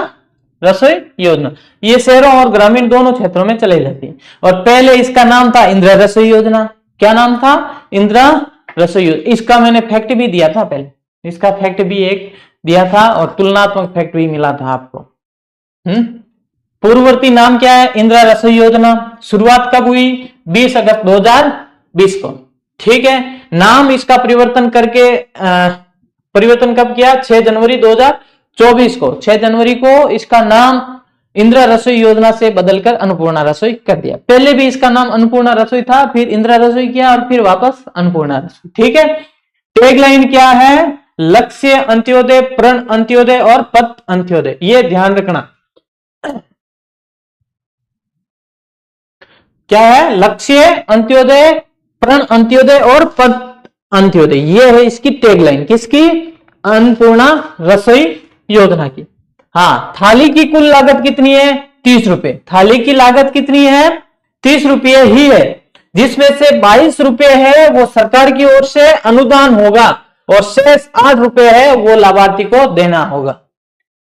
रसोई योजना। ये शहरों और ग्रामीण दोनों क्षेत्रों में चलाई जाती है। और पहले इसका नाम था इंदिरा रसोई योजना। क्या नाम था? इंदिरा रसोई योजना। इसका मैंने फैक्ट भी दिया था पहले, इसका फैक्ट भी एक दिया था और तुलनात्मक फैक्ट भी मिला था आपको। पूर्ववर्ती नाम क्या है? इंदिरा रसोई योजना। शुरुआत कब हुई? 20 अगस्त 2020 को। ठीक है, नाम इसका परिवर्तन करके परिवर्तन कब किया? 6 जनवरी 2024 को। 6 जनवरी को इसका नाम इंदिरा रसोई योजना से बदलकर अन्नपूर्णा रसोई कर दिया। पहले भी इसका नाम अन्नपूर्णा रसोई था, फिर इंदिरा रसोई किया और फिर वापस अन्नपूर्णा रसोई। ठीक है, टैगलाइन क्या है? लक्ष्य अंत्योदय, प्रण अंत्योदय और पथ अंत्योदय। ये ध्यान रखना। क्या है? लक्ष्य अंत्योदय, प्रण अंत्योदय और पथ अंत्योदय। ये है इसकी टैगलाइन। किसकी? अन्नपूर्णा रसोई योजना की। हाँ, थाली की कुल लागत कितनी है? 30 रुपए। थाली की लागत कितनी है? 30 रुपये ही है, जिसमें से 22 रुपए है वो सरकार की ओर से अनुदान होगा और शेष 8 रुपए है वो लाभार्थी को देना होगा।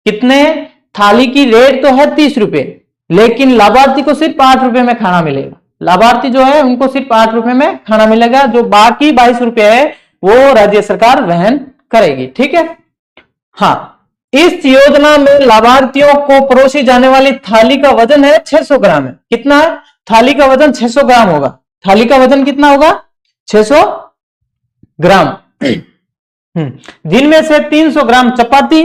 कितने? थाली की रेट तो है 30 रुपए, लेकिन लाभार्थी को सिर्फ 8 रुपए में खाना मिलेगा। लाभार्थी जो है उनको सिर्फ 8 रुपए में खाना मिलेगा, जो बाकी 22 रुपए है वो राज्य सरकार वहन करेगी। ठीक है। हाँ, इस योजना में लाभार्थियों को परोसी जाने वाली थाली का वजन है 600 ग्राम है। कितना है? थाली का वजन 600 ग्राम होगा। थाली का वजन कितना होगा? 600 ग्राम। जिनमें से 300 ग्राम चपाती,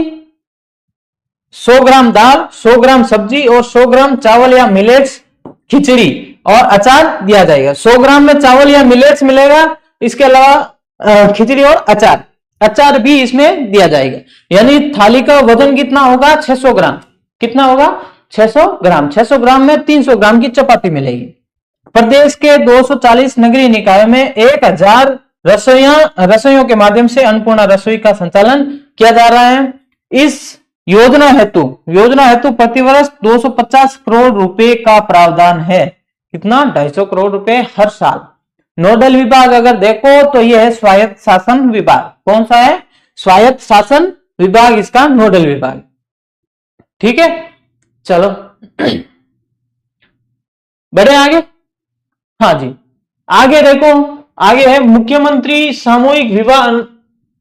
100 ग्राम दाल, 100 ग्राम सब्जी और 100 ग्राम चावल या मिलेट्स, खिचड़ी और अचार दिया जाएगा। 100 ग्राम में चावल या मिलेट्स मिलेगा, इसके अलावा खिचड़ी और अचार भी इसमें दिया जाएगा। यानी थाली का वजन कितना होगा? 600 ग्राम। कितना होगा? 600 ग्राम। 600 ग्राम में 300 ग्राम की चपाती मिलेगी। प्रदेश के 240 नगरीय निकायों में 1000 रसोइयों के माध्यम से अन्नपूर्णा रसोई का संचालन किया जा रहा है। इस योजना हेतु प्रतिवर्ष 250 करोड़ रुपए का प्रावधान है। कितना? 250 करोड़ रुपए हर साल। नोडल विभाग अगर देखो तो यह है स्वायत्त शासन विभाग। कौन सा है? स्वायत्त शासन विभाग इसका नोडल विभाग। ठीक है, चलो बढ़े आगे। हाँ जी, आगे देखो, आगे है मुख्यमंत्री सामूहिक विवाह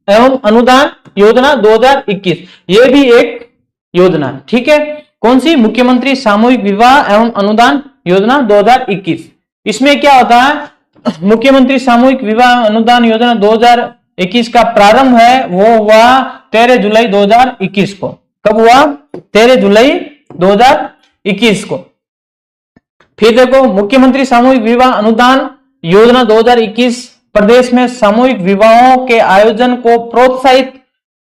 एवं अनुदान योजना 2021। ये भी एक योजना है। ठीक है, कौन सी? मुख्यमंत्री सामूहिक विवाह एवं अनुदान योजना 2021। इसमें क्या होता है? मुख्यमंत्री सामूहिक विवाह अनुदान योजना 2021 का प्रारंभ है वो हुआ 13 जुलाई 2021 को। कब हुआ? 13 जुलाई 2021 को। फिर देखो, मुख्यमंत्री सामूहिक विवाह अनुदान योजना 2021 प्रदेश में सामूहिक विवाहों के आयोजन को प्रोत्साहित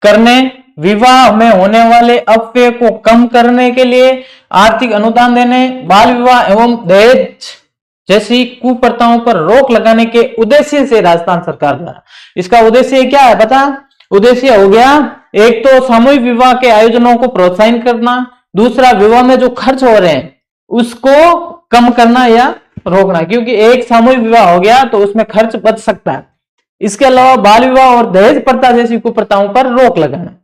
करने, विवाह में होने वाले अपव्यय को कम करने के लिए आर्थिक अनुदान देने, बाल विवाह एवं दहेज जैसी कुप्रथाओं पर रोक लगाने के उद्देश्य से राजस्थान सरकार द्वारा। इसका उद्देश्य क्या है? बता। उद्देश्य हो गया, एक तो सामूहिक विवाह के आयोजनों को प्रोत्साहित करना, दूसरा विवाह में जो खर्च हो रहे हैं उसको कम करना या रोकना, क्योंकि एक सामूहिक विवाह हो गया तो उसमें खर्च बच सकता है। इसके अलावा बाल विवाह और दहेज प्रथा जैसी कुप्रथाओं पर रोक लगाना।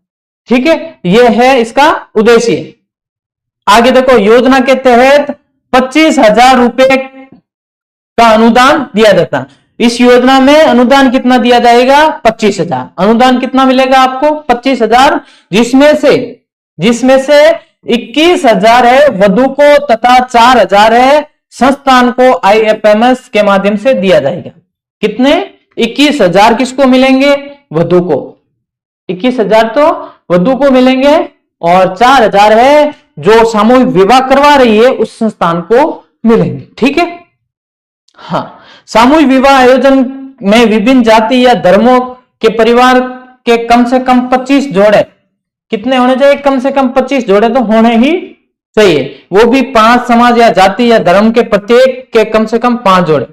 ठीक है, यह है इसका उद्देश्य। आगे देखो, योजना के तहत 25,000 रुपए का अनुदान दिया जाता है। इस योजना में अनुदान कितना दिया जाएगा? 25,000। अनुदान कितना मिलेगा आपको? 25,000, जिसमें से 21,000 है वधु को तथा 4,000 है संस्थान को IFMS के माध्यम से दिया जाएगा। कितने? 21,000 किसको मिलेंगे? वधु को। 21,000 तो वधु को मिलेंगे और 4,000 है जो सामूहिक विवाह करवा रही है उस संस्थान को मिलेंगे। ठीक है। हाँ, सामूहिक विवाह आयोजन में विभिन्न जाति या धर्मों के परिवार के कम से कम 25 जोड़े। कितने होने चाहिए? कम से कम 25 जोड़े तो होने ही चाहिए, वो भी 5 समाज या जाति या धर्म के प्रत्येक के कम से कम 5 जोड़े।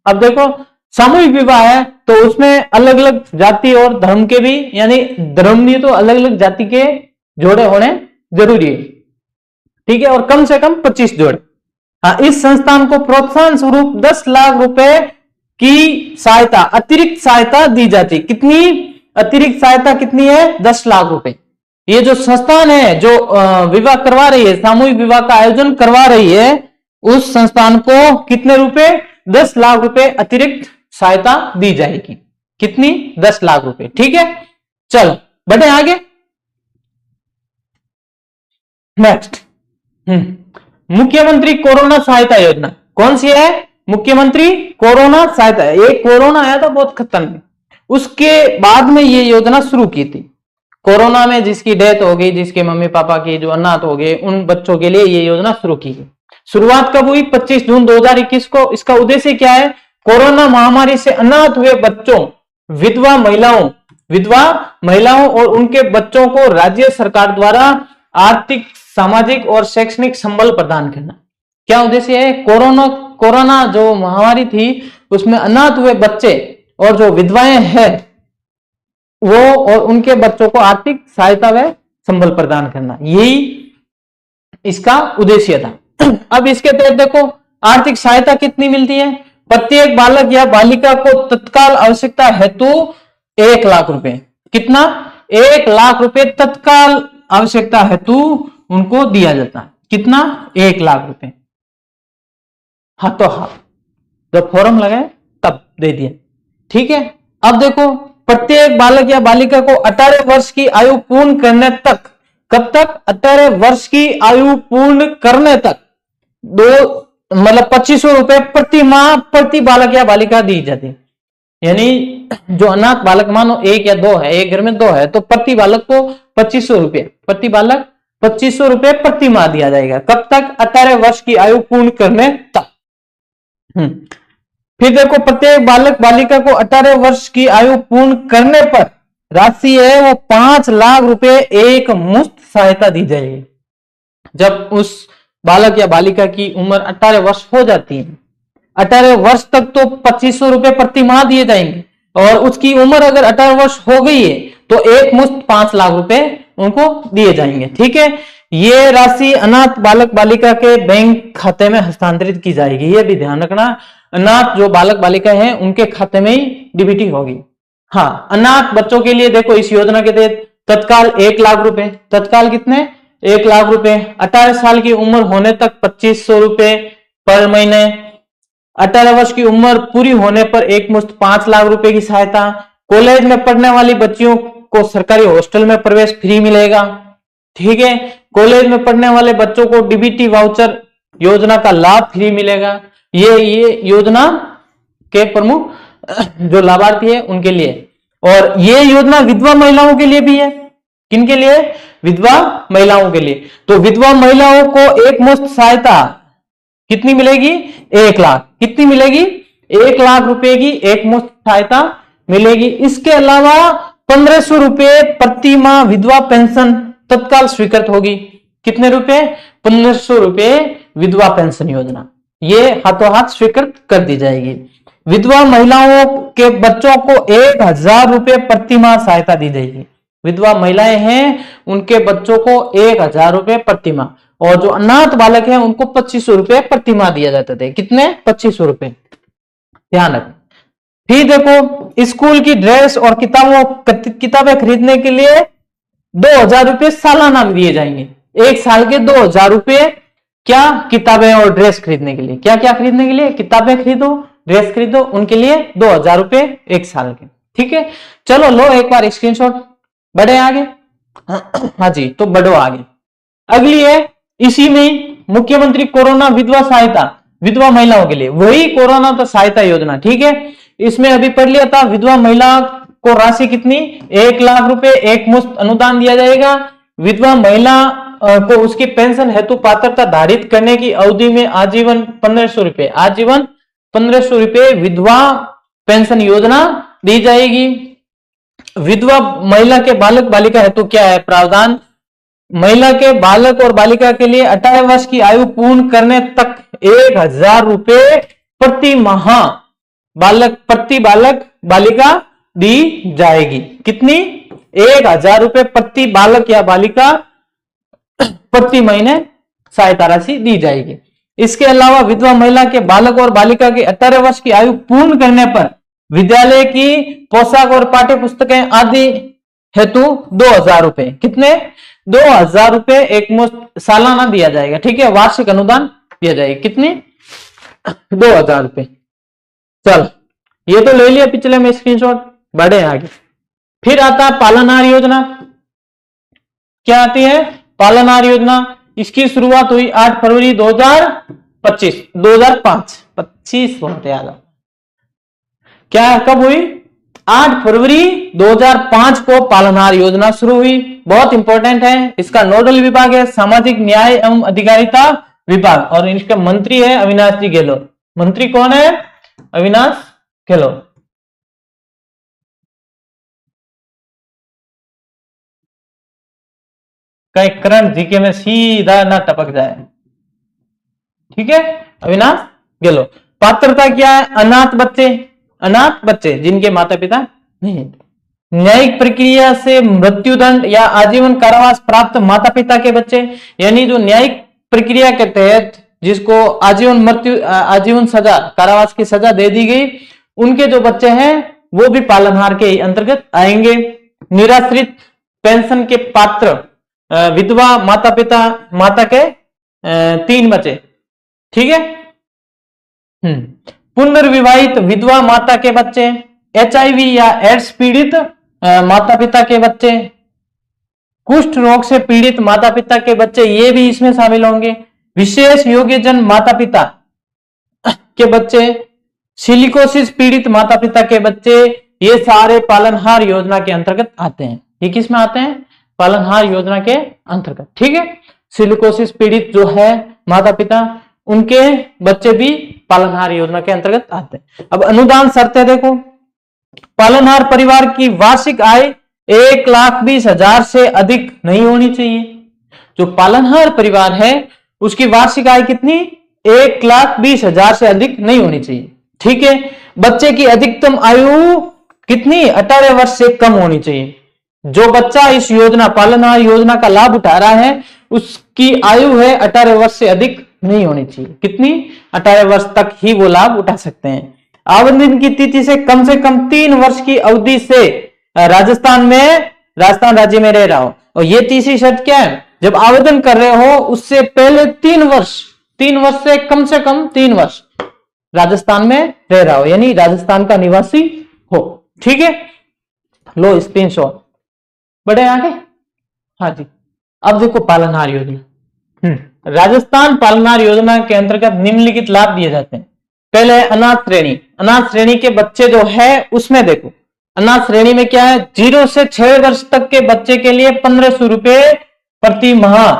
अब देखो, सामूहिक विवाह है तो उसमें अलग अलग जाति और धर्म के भी, यानी धर्म भी तो अलग अलग जाति के जोड़े होने जरूरी है। ठीक है, और कम से कम 25 जोड़े। हाँ, इस संस्थान को प्रोत्साहन स्वरूप 10 लाख रुपए की सहायता, अतिरिक्त सहायता दी जाती। कितनी अतिरिक्त सहायता कितनी है? 10 लाख रुपए। ये जो संस्थान है जो विवाह करवा रही है, सामूहिक विवाह का आयोजन करवा रही है, उस संस्थान को कितने रुपए? 10 लाख रुपए अतिरिक्त सहायता दी जाएगी। कितनी? 10 लाख रुपए। ठीक है, चलो बढ़े आगे। नेक्स्ट, मुख्यमंत्री कोरोना सहायता योजना कौन सी है? मुख्यमंत्री कोरोना सहायता। ये कोरोना आया था बहुत खतरनाक, उसके बाद में ये योजना शुरू की थी। कोरोना में जिसकी डेथ हो गई, जिसके मम्मी पापा की जो अनाथ हो गए, उन बच्चों के लिए ये योजना शुरू की गई। शुरुआत कब हुई? 25 जून 2021 को। इसका उद्देश्य क्या है? कोरोना महामारी से अनाथ हुए बच्चों, विधवा महिलाओं और उनके बच्चों को राज्य सरकार द्वारा आर्थिक, सामाजिक और शैक्षणिक संबल प्रदान करना। क्या उद्देश्य है? कोरोना जो महामारी थी उसमें अनाथ हुए बच्चे और जो विधवाएं हैं वो और उनके बच्चों को आर्थिक सहायता व संबल प्रदान करना, यही इसका उद्देश्य था। अब इसके तहत देखो आर्थिक सहायता कितनी मिलती है? प्रत्येक बालक या बालिका को तत्काल आवश्यकता हेतु 1 लाख रुपए। कितना? 1 लाख रुपए तत्काल आवश्यकता हेतु उनको दिया जाता है। कितना? 1 लाख रुपए हाथों हाथ, जब फॉर्म लगाए तब दे दिया। ठीक है, अब देखो प्रत्येक बालक या बालिका को 18 वर्ष की आयु पूर्ण करने तक, कब तक? 18 वर्ष की आयु पूर्ण करने तक 2500 रुपए प्रति माह प्रति बालक या बालिका दी जाती है। यानी जो अनाथ बालक, मानो 1 या 2 है, एक घर में 2 है, तो प्रति बालक को 2500 रुपए, प्रति बालक 2500 रुपए प्रति माह दिया जाएगा। कब तक? 18 वर्ष की आयु पूर्ण करने तक। फिर देखो प्रत्येक बालक बालिका को 18 वर्ष की आयु पूर्ण करने पर राशि है वो 5 लाख रुपए एक मुश्त सहायता दी जाएगी। जब उस बालक या बालिका की उम्र 18 वर्ष हो जाती है, 18 वर्ष तक तो 2500 रुपए प्रति माह दिए जाएंगे, और उसकी उम्र अगर 18 वर्ष हो गई है तो एक मुश्त 5 लाख रुपए उनको दिए जाएंगे। ठीक है, ये राशि अनाथ बालक बालिका के बैंक खाते में हस्तांतरित की जाएगी। ये भी ध्यान रखना, अनाथ जो बालक बालिका हैं उनके खाते में ही डीबीटी होगी। हाँ, अनाथ बच्चों के लिए देखो इस योजना के तहत तत्काल 1 लाख रुपए, तत्काल कितने? 1 लाख रुपए। 18 साल की उम्र होने तक 2500 रुपए पर महीने। 18 वर्ष की उम्र पूरी होने पर एक मुश्त 5 लाख रुपए की सहायता। कॉलेज में पढ़ने वाली बच्चियों को सरकारी हॉस्टल में प्रवेश फ्री मिलेगा। ठीक है, कॉलेज में पढ़ने वाले बच्चों को डीबीटी वाउचर योजना का लाभ फ्री मिलेगा। ये योजना के प्रमुख जो लाभार्थी है उनके लिए। और ये योजना विधवा महिलाओं के लिए भी है। किनके लिए? विधवा महिलाओं के लिए। तो विधवा महिलाओं को एक मुश्त सहायता कितनी मिलेगी? 1 लाख। कितनी मिलेगी? 1 लाख रुपए की एक मुश्त सहायता मिलेगी। इसके अलावा 1500 रुपए प्रति माह विधवा पेंशन तत्काल स्वीकृत होगी। कितने रुपए? 1500 रुपए विधवा पेंशन योजना, ये हाथों हाथ स्वीकृत कर दी जाएगी। विधवा महिलाओं के बच्चों को 1000 रुपए प्रति माह सहायता दी जाएगी। विधवा महिलाएं हैं उनके बच्चों को 1000 रुपए प्रति माह, और जो अनाथ बालक हैं उनको 2500 रुपए प्रति माह दिया जाता था। कितने? 2500 रुपए। ध्यान रखें। फिर देखो स्कूल की ड्रेस और किताबें खरीदने के लिए 2000 रुपए सालाना दिए जाएंगे। एक साल के 2000 रुपए क्या? किताबें और ड्रेस खरीदने के लिए। क्या क्या खरीदने के लिए? किताबें खरीदो, ड्रेस खरीदो, उनके लिए 2000 रुपए एक साल के। ठीक है, चलो लो एक बार स्क्रीनशॉट। बढ़े आगे? हाँ जी, तो बढ़ो आगे। अगली है इसी में मुख्यमंत्री कोरोना विधवा सहायता, विधवा महिलाओं के लिए, वही कोरोना तो सहायता योजना। ठीक है, इसमें अभी पढ़ लिया था। विधवा महिला को राशि कितनी? 1 लाख रुपए एक मुश्त अनुदान दिया जाएगा। विधवा महिला को उसकी पेंशन हेतु पात्रता धारित करने की अवधि में आजीवन 1500 रुपए, आजीवन 1500 रुपए विधवा पेंशन योजना दी जाएगी। विधवा महिला के बालक बालिका हेतु क्या है प्रवधान? महिला के बालक और बालिका के लिए 18 वर्ष की आयु पूर्ण करने तक 1000 रुपए प्रति माह प्रति बालक बालिका दी जाएगी। कितनी? 1000 रुपए प्रति बालक या बालिका प्रति महीने सहायता राशि दी जाएगी। इसके अलावा विधवा महिला के बालक और बालिका की 18 वर्ष की आयु पूर्ण करने पर विद्यालय की पोशाक और पाठ्य पुस्तकें आदि हेतु 2,000 रुपए, कितने 2,000 रुपए एक मुश्त सालाना दिया जाएगा। ठीक है, वार्षिक अनुदान दिया जाएगा, कितनी 2,000 रुपए। चल ये तो ले लिया पिछले में स्क्रीनशॉट, बढ़े आगे। फिर आता है पालनहार योजना। क्या आती है पालनहार योजना? इसकी शुरुआत हुई 8 फरवरी 2025 25 बहुत याद है। क्या कब हुई? 8 फरवरी 2005 को पालनहार योजना शुरू हुई। बहुत इंपॉर्टेंट है। इसका नोडल विभाग है सामाजिक न्याय एवं अधिकारिता विभाग और इसका मंत्री है अविनाश जी गहलोत। मंत्री कौन है? अविनाश गहलोत। कहीं करंट जीके में सीधा ना टपक जाए। ठीक है, अविनाश गहलोत। पात्रता क्या है? अनाथ बच्चे जिनके माता पिता नहीं है। न्यायिक प्रक्रिया से मृत्युदंड या आजीवन कारावास प्राप्त माता पिता के बच्चे, यानी जो न्यायिक प्रक्रिया के तहत जिसको आजीवन सजा कारावास की सजा दे दी गई, उनके जो बच्चे हैं वो भी पालनहार के अंतर्गत आएंगे। निराश्रित पेंशन के पात्र विधवा माता के 3 बच्चे। ठीक है। पुनर्विवाहित विधवा माता के बच्चे, HIV या एड्स पीड़ित माता पिता के बच्चे, कुष्ठ रोग से पीड़ित माता पिता के बच्चे, ये भी इसमें शामिल होंगे। विशेष योग्यजन माता पिता के बच्चे, सिलिकोसिस पीड़ित माता पिता के बच्चे, ये सारे पालनहार योजना के अंतर्गत आते हैं। ये किस में आते हैं? पालनहार योजना के अंतर्गत। ठीक है, सिलिकोसिस पीड़ित जो है माता पिता, उनके बच्चे भी पालनहार योजना के अंतर्गत आते हैं। अब अनुदान शर्तें देखो। पालनहार परिवार की वार्षिक आय 1,20,000 से अधिक नहीं होनी चाहिए। जो पालनहार परिवार है उसकी वार्षिक आय कितनी? 1,20,000 से अधिक नहीं होनी चाहिए। ठीक है। बच्चे की अधिकतम आयु कितनी? 18 वर्ष से कम होनी चाहिए। जो बच्चा इस योजना पालनहार योजना का लाभ उठा रहा है उसकी आयु है 18 वर्ष से अधिक नहीं होनी चाहिए। कितनी? 18 वर्ष तक ही वो लाभ उठा सकते हैं। आवेदन की तिथि से कम 3 वर्ष की अवधि से राजस्थान राज्य में रह रहा हो। और ये तीसरी शर्त क्या है? जब आवेदन कर रहे हो उससे पहले 3 वर्ष से कम 3 वर्ष राजस्थान में रह रहा हो, यानी राजस्थान का निवासी हो। ठीक है, लो स्क्रीनशॉट। बढ़े आगे। हाँ जी, अब देखो पालनहार योजना। राजस्थान पालनहार योजना के अंतर्गत निम्नलिखित लाभ दिए जाते हैं। पहले है अनाथ श्रेणी। अनाथ श्रेणी के बच्चे जो है उसमें देखो, अनाथ श्रेणी में क्या है? 0 से 6 वर्ष तक के बच्चे के लिए 1,500 रुपए प्रति माह।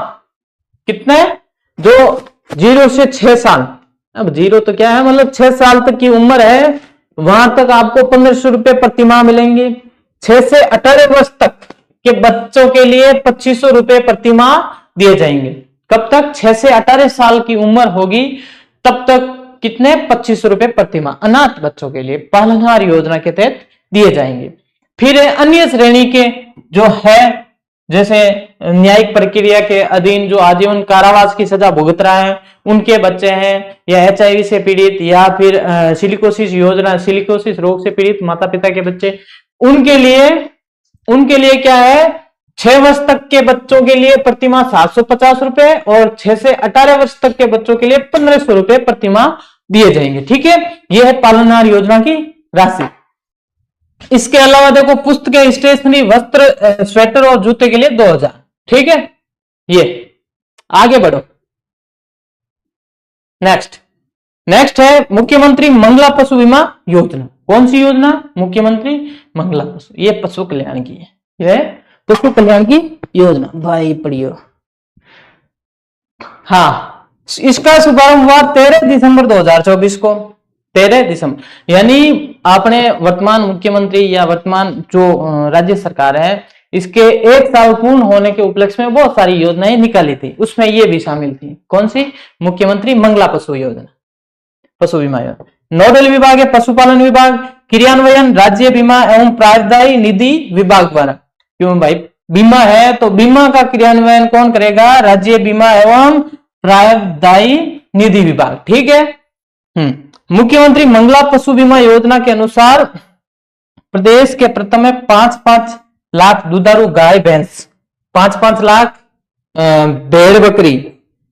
कितने? जो 0 से 6 साल, अब 0 तो क्या है, मतलब 6 साल तक की उम्र है, वहां तक आपको 1,500 रुपए प्रति माह मिलेंगे। 6 से 18 वर्ष तक के बच्चों के लिए 2,500 रुपए प्रति माह दिए जाएंगे। कब तक? 6 से 18 साल की उम्र होगी तब तक कितने? 2,500 रुपए प्रति माह अनाथ बच्चों के लिए पालनहार योजना के तहत दिए जाएंगे। फिर अन्य श्रेणी के जो है, जैसे न्यायिक प्रक्रिया के अधीन जो आजीवन कारावास की सजा भुगत रहा है उनके बच्चे हैं, या HIV से पीड़ित, या फिर सिलिकोसिस रोग से पीड़ित माता पिता के बच्चे, उनके लिए क्या है? 6 वर्ष तक के बच्चों के लिए प्रति माह 750 रुपए और 6 से 18 वर्ष तक के बच्चों के लिए 1,500 रुपए प्रति माह दिए जाएंगे। ठीक है, यह है पालनहार योजना की राशि। इसके अलावा देखो पुस्तकें, स्टेशनरी, वस्त्र, स्वेटर और जूते के लिए 2,000। ठीक है, ये आगे बढ़ो। नेक्स्ट है मुख्यमंत्री मंगला पशु बीमा योजना। कौन सी योजना? मुख्यमंत्री मंगला पशु, ये पशु कल्याण की है, यह पशु कल्याण की योजना। भाई पढ़ियो। हाँ, इसका शुभारंभ हुआ 13 दिसंबर 2024 को। 13 दिसंबर, यानी आपने वर्तमान मुख्यमंत्री या वर्तमान जो राज्य सरकार है इसके 1 साल पूर्ण होने के उपलक्ष्य में बहुत सारी योजनाएं निकाली थी, उसमें ये भी शामिल थी। कौन सी? मुख्यमंत्री मंगला पशु योजना, पशु बीमा योजना। नोडल विभाग है पशुपालन विभाग। क्रियान्वयन राज्य बीमा एवं प्रावधायी निधि विभाग द्वारा। क्यों भाई? बीमा है तो बीमा का क्रियान्वयन कौन करेगा? राज्य बीमा एवं प्रावधायी निधि विभाग, ठीक है। मुख्यमंत्री मंगला पशु बीमा योजना के अनुसार प्रदेश के प्रथम में 5-5 लाख दुधारू गाय भैंस, 5-5 लाख भेड़ बकरी,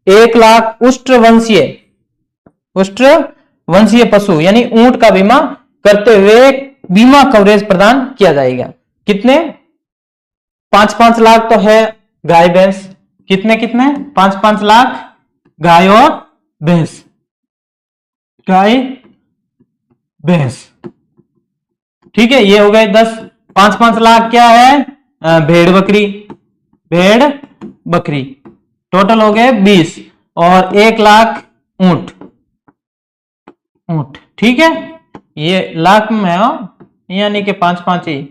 1 लाख उष्ट्र वंशीय पशु यानी ऊंट का बीमा करते हुए बीमा कवरेज प्रदान किया जाएगा। कितने? 5-5 लाख तो है गाय भैंस, कितने 5-5 लाख गाय और भैंस, गाय भैंस, ठीक है। ये हो गए 10। 5-5 लाख क्या है? भेड़ बकरी, टोटल हो गए 20, और 1 लाख ऊंट, ठीक है। ये लाख में हो, यानी कि 5-5 ही,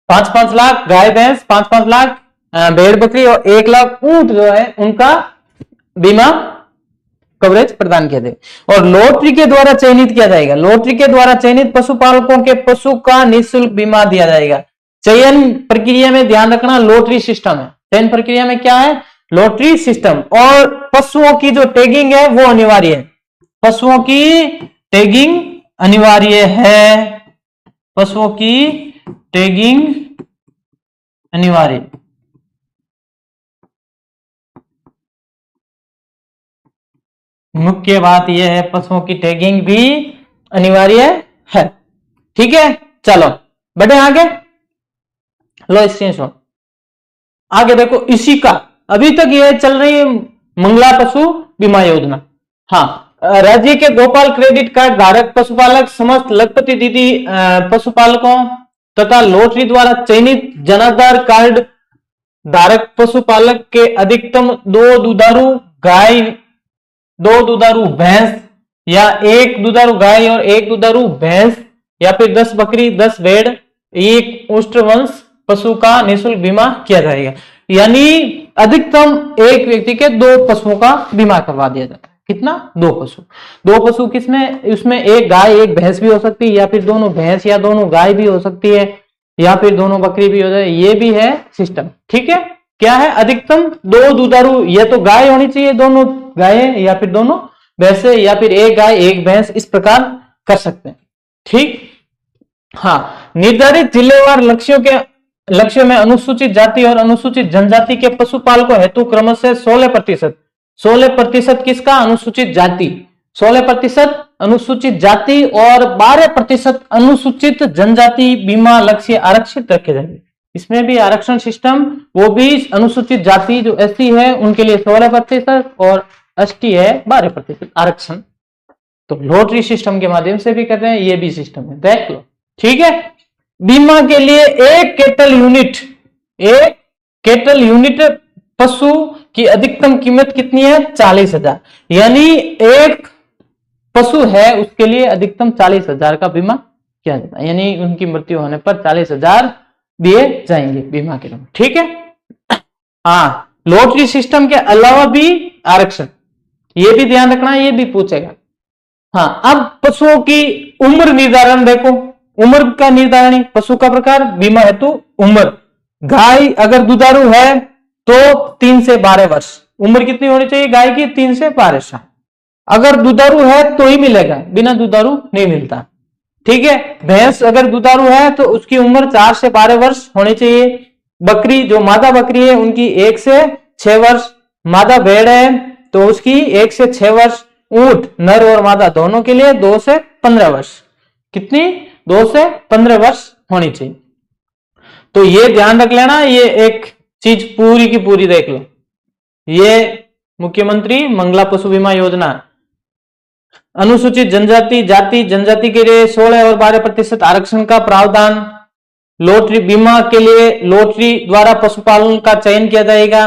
5-5 लाख गाय भैंस, 5-5 लाख भेड़ बकरी और 1 लाख ऊंट जो है उनका बीमा कवरेज प्रदान किया जाएगा। और लॉटरी के द्वारा चयनित किया जाएगा। लॉटरी के द्वारा चयनित पशुपालकों के पशु का निःशुल्क बीमा दिया जाएगा। चयन प्रक्रिया में ध्यान रखना, लॉटरी सिस्टम है। चयन प्रक्रिया में क्या है? Lottery system. और पशुओं की जो टैगिंग है वो अनिवार्य है। पशुओं की टैगिंग अनिवार्य है। पशुओं की टैगिंग अनिवार्य। मुख्य बात यह है, पशुओं की टैगिंग भी अनिवार्य है, ठीक है। चलो बढ़े आगे, लो स्क्रीनशॉट। आगे देखो, इसी का अभी तक यह चल रही है मंगला पशु बीमा योजना। हाँ, राज्य के गोपाल क्रेडिट कार्ड धारक पशुपालक समस्त लखपति दीदी पशुपालकों तथा लॉटरी द्वारा चयनित जनाधार कार्ड धारक पशुपालक के अधिकतम 2 दुधारू गाय, 2 दुधारू भैंस या 1 दुधारू गाय और 1 दुधारू भैंस या फिर 10 बकरी, 10 भेड़, 1 उष्ट्रवंश पशु का निःशुल्क बीमा किया जाएगा। यानी अधिकतम एक व्यक्ति के 2 पशुओं का बीमा करवा दिया जाता है। कितना? 2 पशु। 2 पशु किसमें? उसमें 1 गाय 1 भैंस भी हो सकती है, या फिर दोनों भैंस या दोनों गाय भी हो सकती है, या फिर दोनों बकरी भी हो जाए। ये भी है सिस्टम, ठीक है। क्या है? अधिकतम 2 दुधारू, या तो गाय होनी चाहिए, दोनों गाय, या फिर दोनों भैंसे, या फिर 1 गाय 1 भैंस, इस प्रकार कर सकते हैं, ठीक। हाँ, निर्धारित जिलेवार लक्ष्यों में अनुसूचित जाति और अनुसूचित जनजाति के पशुपालकों हेतु क्रमशः 16% किसका? अनुसूचित जाति, 16% अनुसूचित जाति और 12% अनुसूचित जनजाति बीमा लक्ष्य आरक्षित रखे जाएंगे। इसमें भी आरक्षण सिस्टम, वो भी अनुसूचित जाति जो एससी है उनके लिए 16% और एसटी है 12% आरक्षण। तो लॉटरी सिस्टम के माध्यम से भी कर रहे हैं, ये भी सिस्टम है, देख लो, ठीक है। बीमा के लिए एक कैटल यूनिट पशु की अधिकतम कीमत कितनी है? 40,000। यानी एक पशु है उसके लिए अधिकतम 40,000 का बीमा किया जाता है। यानी उनकी मृत्यु होने पर 40,000 दिए जाएंगे बीमा के लिए, ठीक है। हाँ, लॉटरी सिस्टम के अलावा भी आरक्षण, ये भी ध्यान रखना, ये भी पूछेगा। हाँ, अब पशुओं की उम्र निर्धारण देखो, उम्र का निर्धारण, पशु का प्रकार, बीमा हेतु उम्र। गाय अगर दुधारू है तो 3 से 12 वर्ष उम्र कितनी होनी चाहिए गाय की? 3 से 12 साल। अगर दुधारू है तो ही मिलेगा, बिना दुधारू नहीं मिलता, ठीक है। भैंस अगर दुधारू है तो उसकी उम्र 4 से 12 वर्ष होनी चाहिए। बकरी जो मादा बकरी है उनकी 1 से 6 वर्ष। मादा भेड़ है तो उसकी 1 से 6 वर्ष। ऊंट नर और मादा दोनों के लिए 2 से 15 वर्ष। कितनी? 2 से 15 वर्ष होनी चाहिए। तो ये ध्यान रख लेना, ये एक चीज पूरी की पूरी देख लो। ये मुख्यमंत्री मंगला पशु बीमा योजना, अनुसूचित जनजाति के लिए 16 और 12% आरक्षण का प्रावधान। लॉटरी बीमा के लिए लॉटरी द्वारा पशुपालन का चयन किया जाएगा।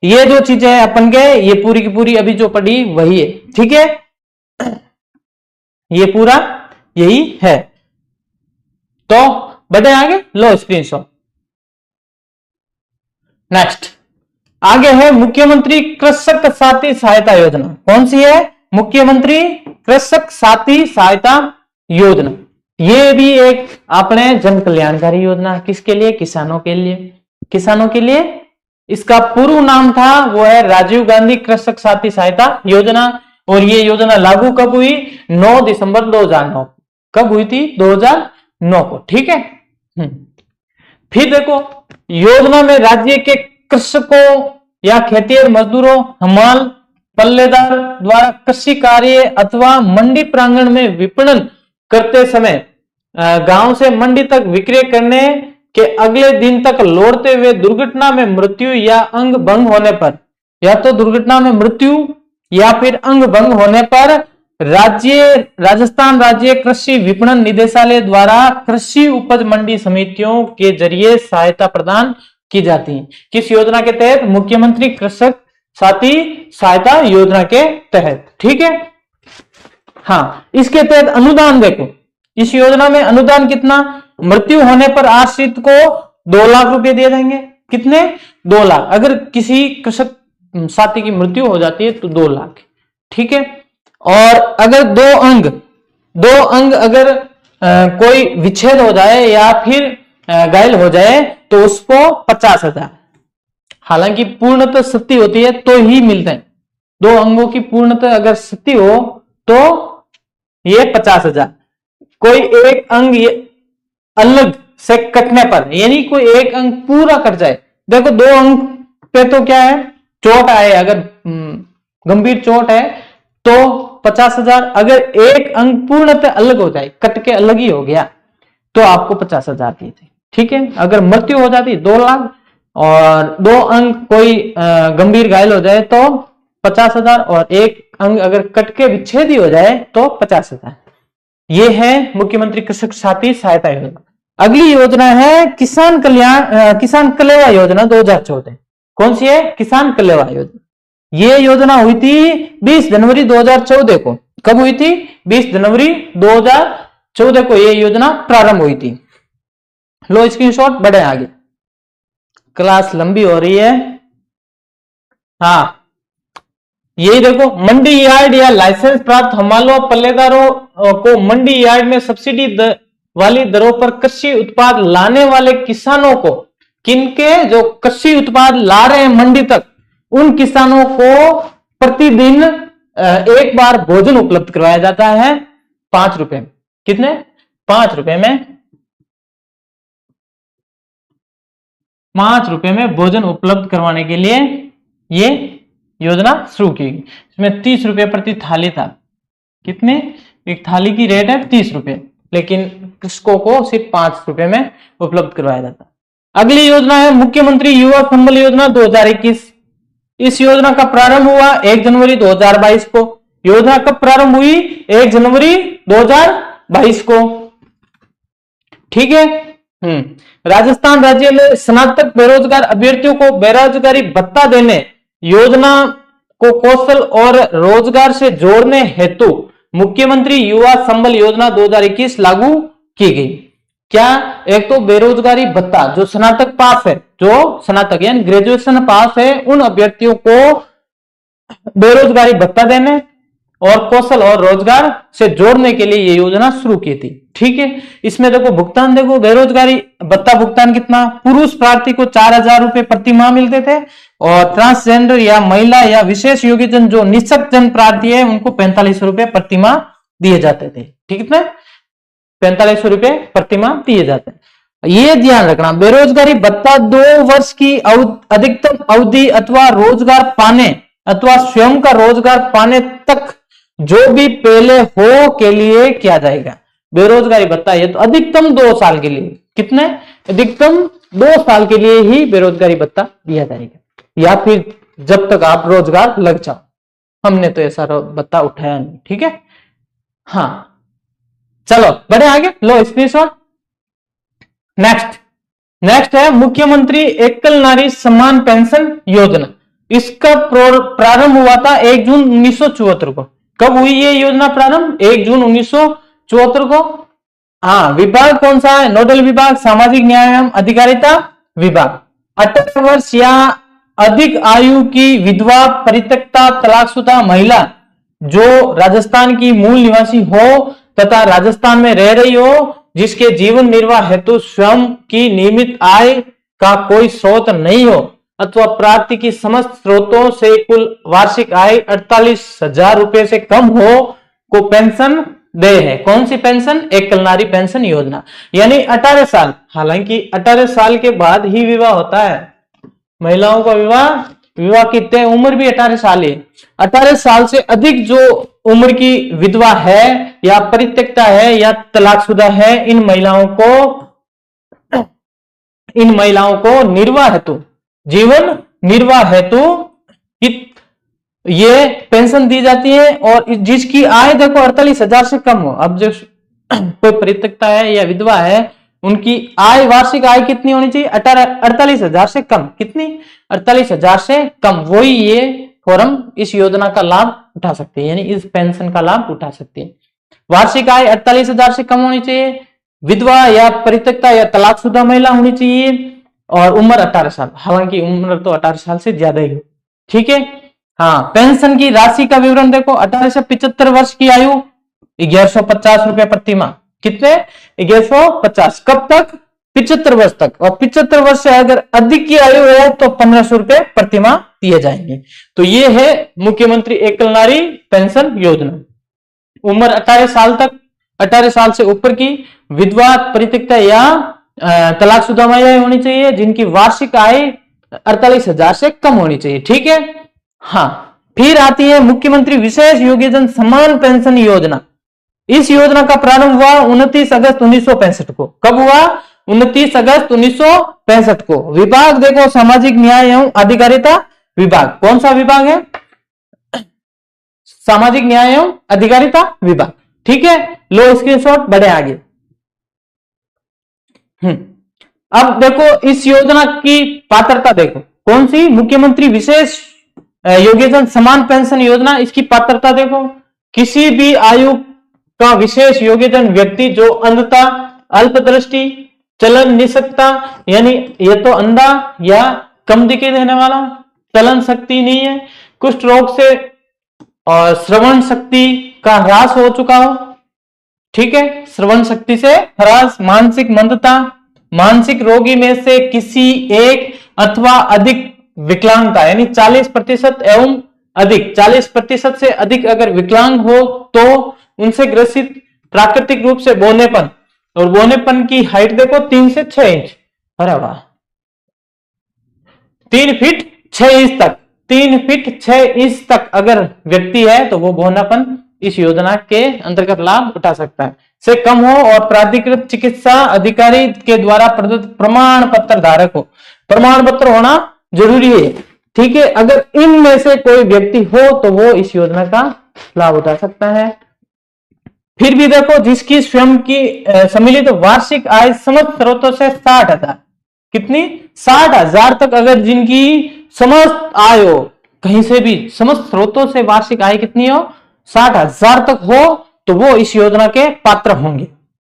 ये जो चीजें हैं अपन के, ये पूरी की पूरी अभी जो पढ़ी वही है, ठीक है। ये पूरा यही है। तो बढ़े आगे, लो स्क्रीनशॉट। नेक्स्ट आगे है मुख्यमंत्री कृषक साथी सहायता योजना। कौन सी है? मुख्यमंत्री कृषक साथी सहायता योजना। ये भी एक अपने जन कल्याणकारी योजना। किसके लिए? किसानों के लिए। किसानों के लिए इसका पूर्व नाम था वो है राजीव गांधी कृषक साथी सहायता योजना। और ये योजना लागू कब हुई? 9 दिसंबर 2009। कब हुई थी? 2009 को। ठीक है। फिर देखो, योजना में राज्य के कृषकों या खेतिहर मजदूरों, हमाल, पल्लेदार द्वारा कृषि कार्य अथवा मंडी प्रांगण में विपणन करते समय गांव से मंडी तक विक्रय करने के अगले दिन तक लौटते हुए दुर्घटना में मृत्यु या अंग भंग होने पर, या तो दुर्घटना में मृत्यु या फिर अंग भंग होने पर राजस्थान राज्य कृषि विपणन निदेशालय द्वारा कृषि उपज मंडी समितियों के जरिए सहायता प्रदान की जाती है। किस योजना के तहत? मुख्यमंत्री कृषक साथी सहायता योजना के तहत। ठीक है। हाँ, इसके तहत अनुदान देखो, इस योजना में अनुदान कितना? मृत्यु होने पर आश्रित को 2 लाख रुपए दिए जाएंगे। कितने? 2 लाख। अगर किसी कृषक साथी की मृत्यु हो जाती है तो 2 लाख। ठीक है। और अगर दो अंग अगर कोई विच्छेद हो जाए या फिर घायल हो जाए तो उसको 50,000। हालांकि पूर्णतः क्षति होती है तो ही मिलते हैं। 2 अंगों की पूर्णतः अगर क्षति हो तो ये 50,000। कोई एक अंग अलग से कटने पर, यानी कोई एक अंग पूरा कट जाए, देखो 2 अंग पे तो क्या है, चोट आए, अगर गंभीर चोट है तो 50,000। अगर एक अंग पूर्णतः अलग हो जाए, कट के अलग ही हो गया, तो आपको 50,000 दिए थे। ठीक है। अगर मृत्यु हो जाती 2 लाख, और 2 अंग कोई गंभीर घायल हो जाए तो 50,000, और एक अंग अगर कट के विच्छेद ही हो जाए तो 50,000। ये है मुख्यमंत्री कृषक साथी सहायता योजना। अगली योजना है किसान कलेवा योजना 2014। कौन सी है? किसान कलेवा योजना। ये योजना हुई थी 20 जनवरी 2014 को। कब हुई थी? 20 जनवरी 2014 को ये योजना प्रारंभ हुई थी। लो स्क्रीनशॉट, बढ़े आगे, क्लास लंबी हो रही है। हाँ, यही देखो, मंडी यार्ड या लाइसेंस प्राप्त हमालों पल्लेदारों को मंडी यार्ड में सब्सिडी वाली दरों पर कृषि उत्पाद लाने वाले किसानों को, किनके? जो कृषि उत्पाद ला रहे हैं मंडी तक, उन किसानों को प्रतिदिन एक बार भोजन उपलब्ध करवाया जाता है 5 रुपए में। कितने? 5 रुपए में। 5 रुपए में भोजन उपलब्ध करवाने के लिए ये योजना शुरू की गई। इसमें 30 रुपए प्रति थाली था। कितने? एक थाली की रेट है 30 रुपए, लेकिन कृषकों को सिर्फ 5 रुपए में उपलब्ध करवाया जाता। अगली योजना है मुख्यमंत्री युवा संबल योजना 2021। इस योजना का प्रारंभ हुआ 1 जनवरी 2022 को। योजना कब प्रारंभ हुई? 1 जनवरी 2022 को। ठीक है। राजस्थान राज्य में स्नातक बेरोजगार अभ्यर्थियों को बेरोजगारी भत्ता देने, योजना को कौशल और रोजगार से जोड़ने हेतु मुख्यमंत्री युवा संबल योजना 2021 लागू की गई। क्या? एक तो बेरोजगारी भत्ता, जो स्नातक पास है, जो स्नातक यानी ग्रेजुएशन पास है, उन अभ्यर्थियों को बेरोजगारी भत्ता देने और कौशल और रोजगार से जोड़ने के लिए ये योजना शुरू की थी। ठीक है। इसमें देखो भुगतान, देखो बेरोजगारी भत्ता भुगतान कितना? पुरुष प्रार्थी को 4,000 रुपए प्रति माह मिलते थे, और ट्रांसजेंडर या महिला या विशेष योग्यजन जो निःशक्त जन प्रार्थी है उनको 4500 रुपए प्रति माह दिए जाते थे। ठीक है। 4500 रुपए प्रति माह दिए जाते हैं। ये ध्यान रखना, बेरोजगारी भत्ता 2 वर्ष की अधिकतम अवधि अथवा रोजगार पाने अथवा स्वयं का रोजगार पाने तक जो भी पहले हो के लिए किया जाएगा। बेरोजगारी भत्ता ये तो अधिकतम 2 साल के लिए। कितने? अधिकतम 2 साल के लिए ही बेरोजगारी भत्ता दिया जाएगा, या फिर जब तक आप रोजगार लग जाओ। हमने तो ऐसा भत्ता उठाया नहीं। ठीक है। हाँ, चलो बढ़े आगे। लो स्क्रीनशॉट। नेक्स्ट है मुख्यमंत्री एकल नारी सम्मान पेंशन योजना। इसका प्रारंभ हुआ था 1 जून 1974 को। कब हुई ये योजना प्रारंभ? 1 जून 1974 को। हाँ, विभाग कौन सा है? नोडल विभाग सामाजिक न्याय एवं अधिकारिता विभाग। 18 वर्ष या अधिक आयु की विधवा, परित्यक्ता, तलाकशुदा महिला जो राजस्थान की मूल निवासी हो तथा राजस्थान में रह रही हो, जिसके जीवन निर्वाह हेतु स्वयं की नियमित आय का कोई स्रोत नहीं हो, अथवा प्राप्ति की समस्त स्रोतों से कुल वार्षिक आय 48,000 रुपए से कम हो को पेंशन दे है। कौन सी पेंशन? एकल नारी पेंशन योजना। यानी 18 साल, हालांकि 18 साल के बाद ही विवाह होता है महिलाओं का। विवाह की तय उम्र भी 18 साल है। 18 साल से अधिक जो उम्र की विधवा है या परित्यक्ता है या तलाकशुदा है, इन महिलाओं को निर्वाह हेतु, जीवन निर्वाह हेतु ये पेंशन दी जाती है। और जिसकी आय देखो 48,000 से कम हो। अब जो कोई परित्यक्ता है या विधवा है, उनकी आय, वार्षिक आय कितनी होनी चाहिए? 48,000 से कम। कितनी? 48,000 से कम। वही ये फॉर्म इस योजना का लाभ उठा सकते हैं, यानी इस पेंशन का लाभ उठा सकते हैं। वार्षिक आय 48,000 से कम होनी चाहिए, विधवा या परित्यक्ता या तलाकशुदा महिला होनी चाहिए, और उम्र 18 साल। हालांकि उम्र तो 18 साल से ज्यादा ही हो। ठीक है। हाँ, पेंशन की राशि का विवरण देखो। 18 से 75 वर्ष की आयु 1150 रुपए प्रति माह। कितने? 1150। कब तक? 75 वर्ष तक। और 75 वर्ष से अगर अधिक की आयु है तो 1500 रुपए प्रति माह दिए जाएंगे। तो ये है मुख्यमंत्री एकल नारी पेंशन योजना। उम्र 18 साल तक, 18 साल से ऊपर की विधवा, परित्यक्ता या तलाकशुदा महिलाएं होनी चाहिए, जिनकी वार्षिक आय 48,000 से कम होनी चाहिए। ठीक है। हाँ, फिर आती है मुख्यमंत्री विशेष योग्यजन समान पेंशन योजना। इस योजना का प्रारंभ हुआ 29 अगस्त 1965 को। कब हुआ? 29 अगस्त 1965 को। विभाग देखो, सामाजिक न्याय एवं अधिकारिता विभाग। कौन सा विभाग है? सामाजिक न्याय एवं अधिकारिता विभाग। ठीक है। लो स्क्रीनशॉट, बढ़े आगे। अब देखो इस योजना की पात्रता देखो। कौन सी? मुख्यमंत्री विशेष योग्यजन समान पेंशन योजना। इसकी पात्रता देखो, किसी भी आयु का विशेष योग्यजन व्यक्ति जो अंधता, अल्पदृष्टि, चलन निषेधता, यानी ये तो अंधा या कम दिखाई देने वाला, चलन शक्ति नहीं है, कुष्ठ रोग से और श्रवण शक्ति का ह्रास हो चुका हो। ठीक है। श्रवण शक्ति से ह्रास, मानसिक मंदता, मानसिक रोगी में से किसी एक अथवा अधिक विकलांगता, यानी 40% एवं अधिक, 40% से अधिक अगर विकलांग हो तो उनसे ग्रसित, प्राकृतिक रूप से बौनेपन, और बौनेपन की हाइट देखो 3 से 6 इंच। अरे वाह, 3 फीट 6 इंच तक, 3 फीट 6 इंच तक अगर व्यक्ति है तो वो बौनापन इस योजना के अंतर्गत लाभ उठा सकता है। से कम हो और प्राधिकृत चिकित्सा अधिकारी के द्वारा प्रदत्त प्रमाण पत्र धारक हो। प्रमाण पत्र होना जरूरी है। ठीक है। अगर इनमें से कोई व्यक्ति हो तो वो इस योजना का लाभ उठा सकता है। फिर भी देखो, जिसकी स्वयं की सम्मिलित वार्षिक आय समस्त स्रोतों से 60,000, कितनी? 60,000 तक अगर जिनकी समस्त आय हो, कहीं से भी समस्त स्रोतों से वार्षिक आय कितनी हो? 60,000 तक हो तो वो इस योजना के पात्र होंगे।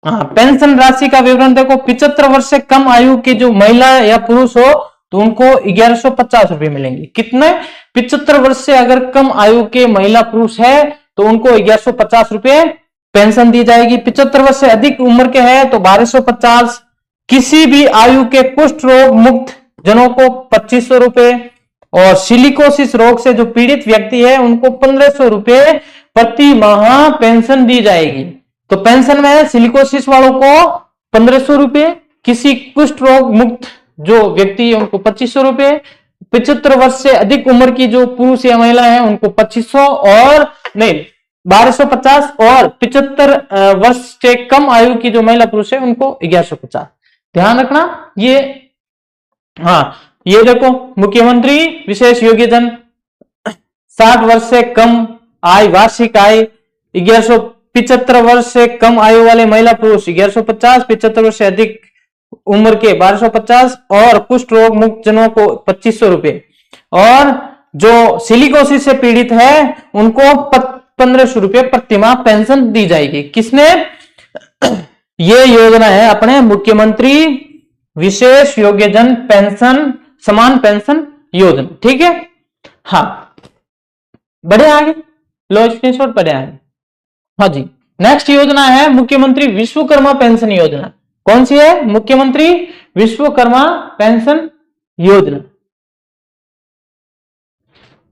हाँ, पेंशन राशि का विवरण देखो। 75 वर्ष से कम आयु के जो महिला या पुरुष हो तो उनको 1150 रुपए मिलेंगे। कितने? 75 वर्ष से अगर कम आयु के महिला पुरुष है तो उनको 1150 रुपए पेंशन दी जाएगी। 75 वर्ष से अधिक उम्र के हैं तो 1250। किसी भी आयु के कुष्ठ रोग मुक्त जनों को 2500 रुपए, और सिलिकोसिस रोग से जो पीड़ित व्यक्ति है उनको 1500 रुपए प्रति माह पेंशन दी जाएगी। तो पेंशन में सिलिकोसिस वालों को 1500 रुपए, किसी कुष्ठ रोग मुक्त जो व्यक्ति है उनको 2500 रुपए, 75 वर्ष से अधिक उम्र की जो पुरुष या महिला है उनको 2500 और नहीं 1250, और 75 वर्ष से कम आयु की जो महिला पुरुष है उनको 1150। ध्यान रखना ये। हाँ, ये देखो, मुख्यमंत्री विशेष योग्यजन 60 वर्ष से कम आय, वार्षिक आय 1175 वर्ष से कम आयु वाले महिला पुरुष 1150, 75 वर्ष से अधिक उम्र के 1250, और कुष्ठ रोग मुक्त जनों को 2500 रुपए, और जो सिलिकोसिस से पीड़ित है उनको 1500 रुपए प्रति माह पेंशन दी जाएगी। किसने? ये योजना है अपने मुख्यमंत्री विशेष योग्यजन पेंशन समान पेंशन योजना। ठीक है। हाँ, बढ़े आगे। लो स्क्रीनशॉट, बढ़े आगे। हाँ जी, नेक्स्ट योजना है मुख्यमंत्री विश्वकर्मा पेंशन योजना। कौन सी है? मुख्यमंत्री विश्वकर्मा पेंशन योजना।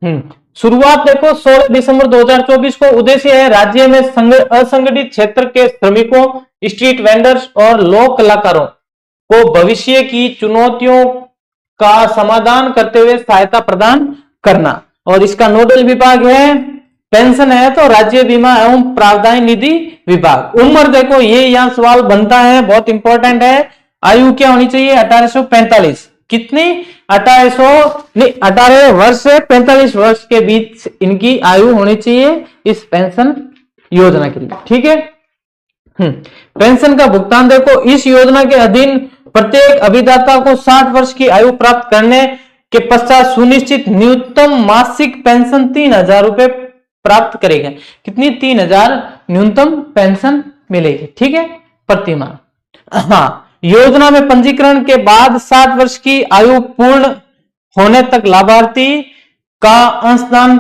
शुरुआत देखो 16 दिसंबर 2024 को। उद्देश्य है राज्य में असंगठित क्षेत्र के श्रमिकों, स्ट्रीट वेंडर्स और लोक कलाकारों को भविष्य की चुनौतियों का समाधान करते हुए सहायता प्रदान करना। और इसका नोडल विभाग है, पेंशन है तो राज्य बीमा एवं प्रावधान निधि विभाग। उम्र देखो, ये यहां सवाल बनता है, बहुत इंपॉर्टेंट है। आयु क्या होनी चाहिए? 1845। कितनी? 18 वर्ष से 45 वर्ष के बीच इनकी आयु होनी चाहिए इस पेंशन योजना के लिए। ठीक है। पेंशन का भुगतान देखो, इस योजना के अधीन प्रत्येक अभिदाता को 60 वर्ष की आयु प्राप्त करने के पश्चात सुनिश्चित न्यूनतम मासिक पेंशन 3000 रुपए प्राप्त करेगा। कितनी? 3000 न्यूनतम पेंशन मिलेगी। ठीक है, प्रति माह। हाँ, योजना में पंजीकरण के बाद 60 वर्ष की आयु पूर्ण होने तक लाभार्थी का अंशदान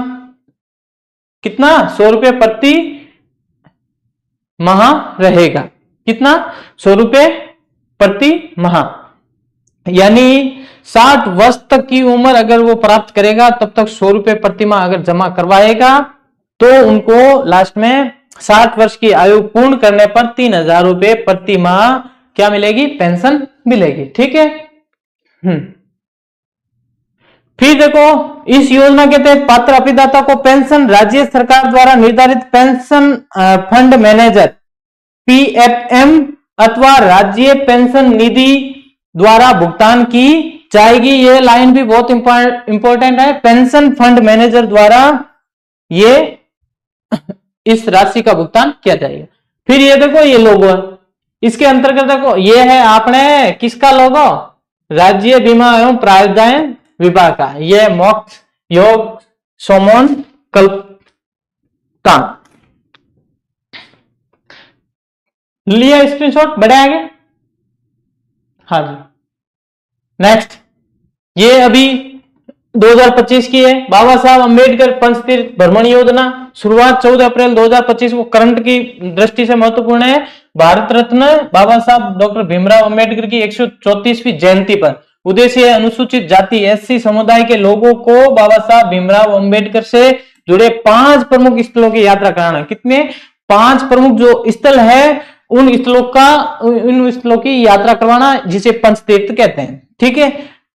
कितना? 100 रुपए प्रति माह रहेगा। कितना? 100 रुपए प्रति माह। यानी 60 वर्ष तक की उम्र अगर वो प्राप्त करेगा तब तक 100 रुपए प्रति माह अगर जमा करवाएगा तो उनको लास्ट में 60 वर्ष की आयु पूर्ण करने पर 3000 रुपए प्रति माह क्या मिलेगी? पेंशन मिलेगी। ठीक है। फिर देखो, इस योजना के तहत पात्र अभिदाता को पेंशन राज्य सरकार द्वारा निर्धारित पेंशन फंड मैनेजर पीएफएम अथवा राज्य पेंशन निधि द्वारा भुगतान की जाएगी। यह लाइन भी बहुत इंपॉर्टेंट है। पेंशन फंड मैनेजर द्वारा ये इस राशि का भुगतान किया जाएगा। फिर ये देखो, ये लोगो, इसके अंतर्गत देखो, ये है आपने किसका लोगो? राज्य बीमा एवं प्रावधान विभाग का। ये मोक्ष योग सोमोन कल्पता। लिया स्क्रीनशॉट, बढ़े आगे। हाँ जी, नेक्स्ट, ये अभी 2025 की है। बाबा साहब अंबेडकर पंचतीर्थ भ्रमण योजना, शुरुआत 14 अप्रैल 2025 को करंट की दृष्टि से महत्वपूर्ण है। भारत रत्न बाबा साहब डॉक्टर भीमराव अंबेडकर की 134वीं जयंती पर। उद्देश्य है अनुसूचित जाति एससी समुदाय के लोगों को बाबा साहब भीमराव अंबेडकर से जुड़े 5 प्रमुख स्थलों की यात्रा कराना। कितने? 5 प्रमुख जो स्थल है उन स्थलों की यात्रा करवाना, जिसे पंचतीर्थ कहते हैं। ठीक है,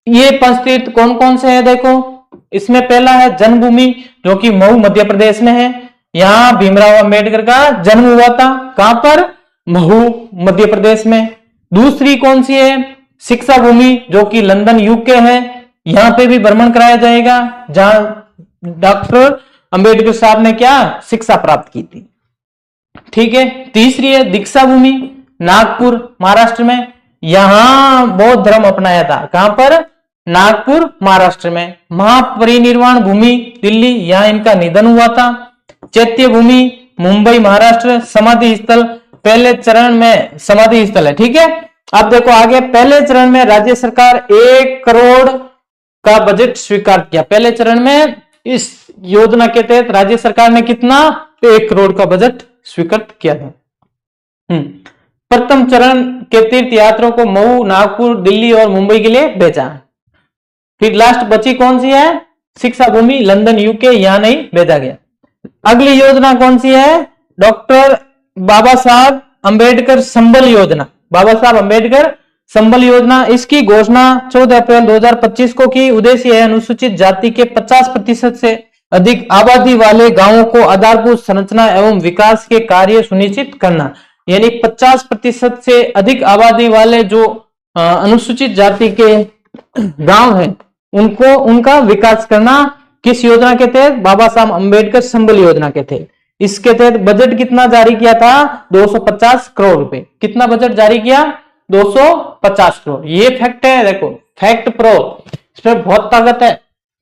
ये पंचतीर्थ कौन कौन से है देखो, इसमें पहला है जन्मभूमि, जो कि मऊ मध्य प्रदेश में है। यहां भीमराव अंबेडकर का जन्म हुआ था। कहां पर? महू मध्य प्रदेश में। दूसरी कौन सी है? शिक्षा भूमि, जो कि लंदन यूके है। यहां पे भी भ्रमण कराया जाएगा, जहां डॉक्टर अंबेडकर साहब ने क्या शिक्षा प्राप्त की थी। ठीक है। तीसरी है दीक्षा भूमि, नागपुर महाराष्ट्र में। यहां बौद्ध धर्म अपनाया था। कहां पर? नागपुर महाराष्ट्र में। महापरिनिर्वाण भूमि दिल्ली, यहां इनका निधन हुआ था। चैत्य भूमि मुंबई महाराष्ट्र। समाधि स्थल पहले चरण में समाधि स्थल है। ठीक है। अब देखो आगे, पहले चरण में राज्य सरकार 1 करोड़ का बजट स्वीकार किया। पहले चरण में इस योजना के तहत राज्य सरकार ने कितना? 1 करोड़ का बजट स्वीकृत किया था। प्रथम चरण के तीर्थ यात्रियों को मऊ, नागपुर, दिल्ली और मुंबई के लिए भेजा। फिर लास्ट बची कौन सी है? शिक्षा भूमि लंदन यूके, यहां नहीं भेजा गया। अगली योजना कौन सी है? डॉक्टर बाबा साहब अंबेडकर संबल योजना। बाबा साहब अंबेडकर संबल योजना, इसकी घोषणा 14 अप्रैल 2025 को की। उद्देश्य है अनुसूचित जाति के 50% से अधिक आबादी वाले गांवों को आधारभूत संरचना एवं विकास के कार्य सुनिश्चित करना। यानी 50% से अधिक आबादी वाले जो अनुसूचित जाति के गांव हैं उनको उनका विकास करना। किस योजना के तहत? बाबा साहब अंबेडकर संबल योजना के तहत। इसके तहत बजट कितना जारी किया था? 250 करोड़ रुपए। कितना बजट जारी किया? 250 करोड़। ये फैक्ट है, देखो फैक्ट प्रो, इसमें बहुत ताकत है।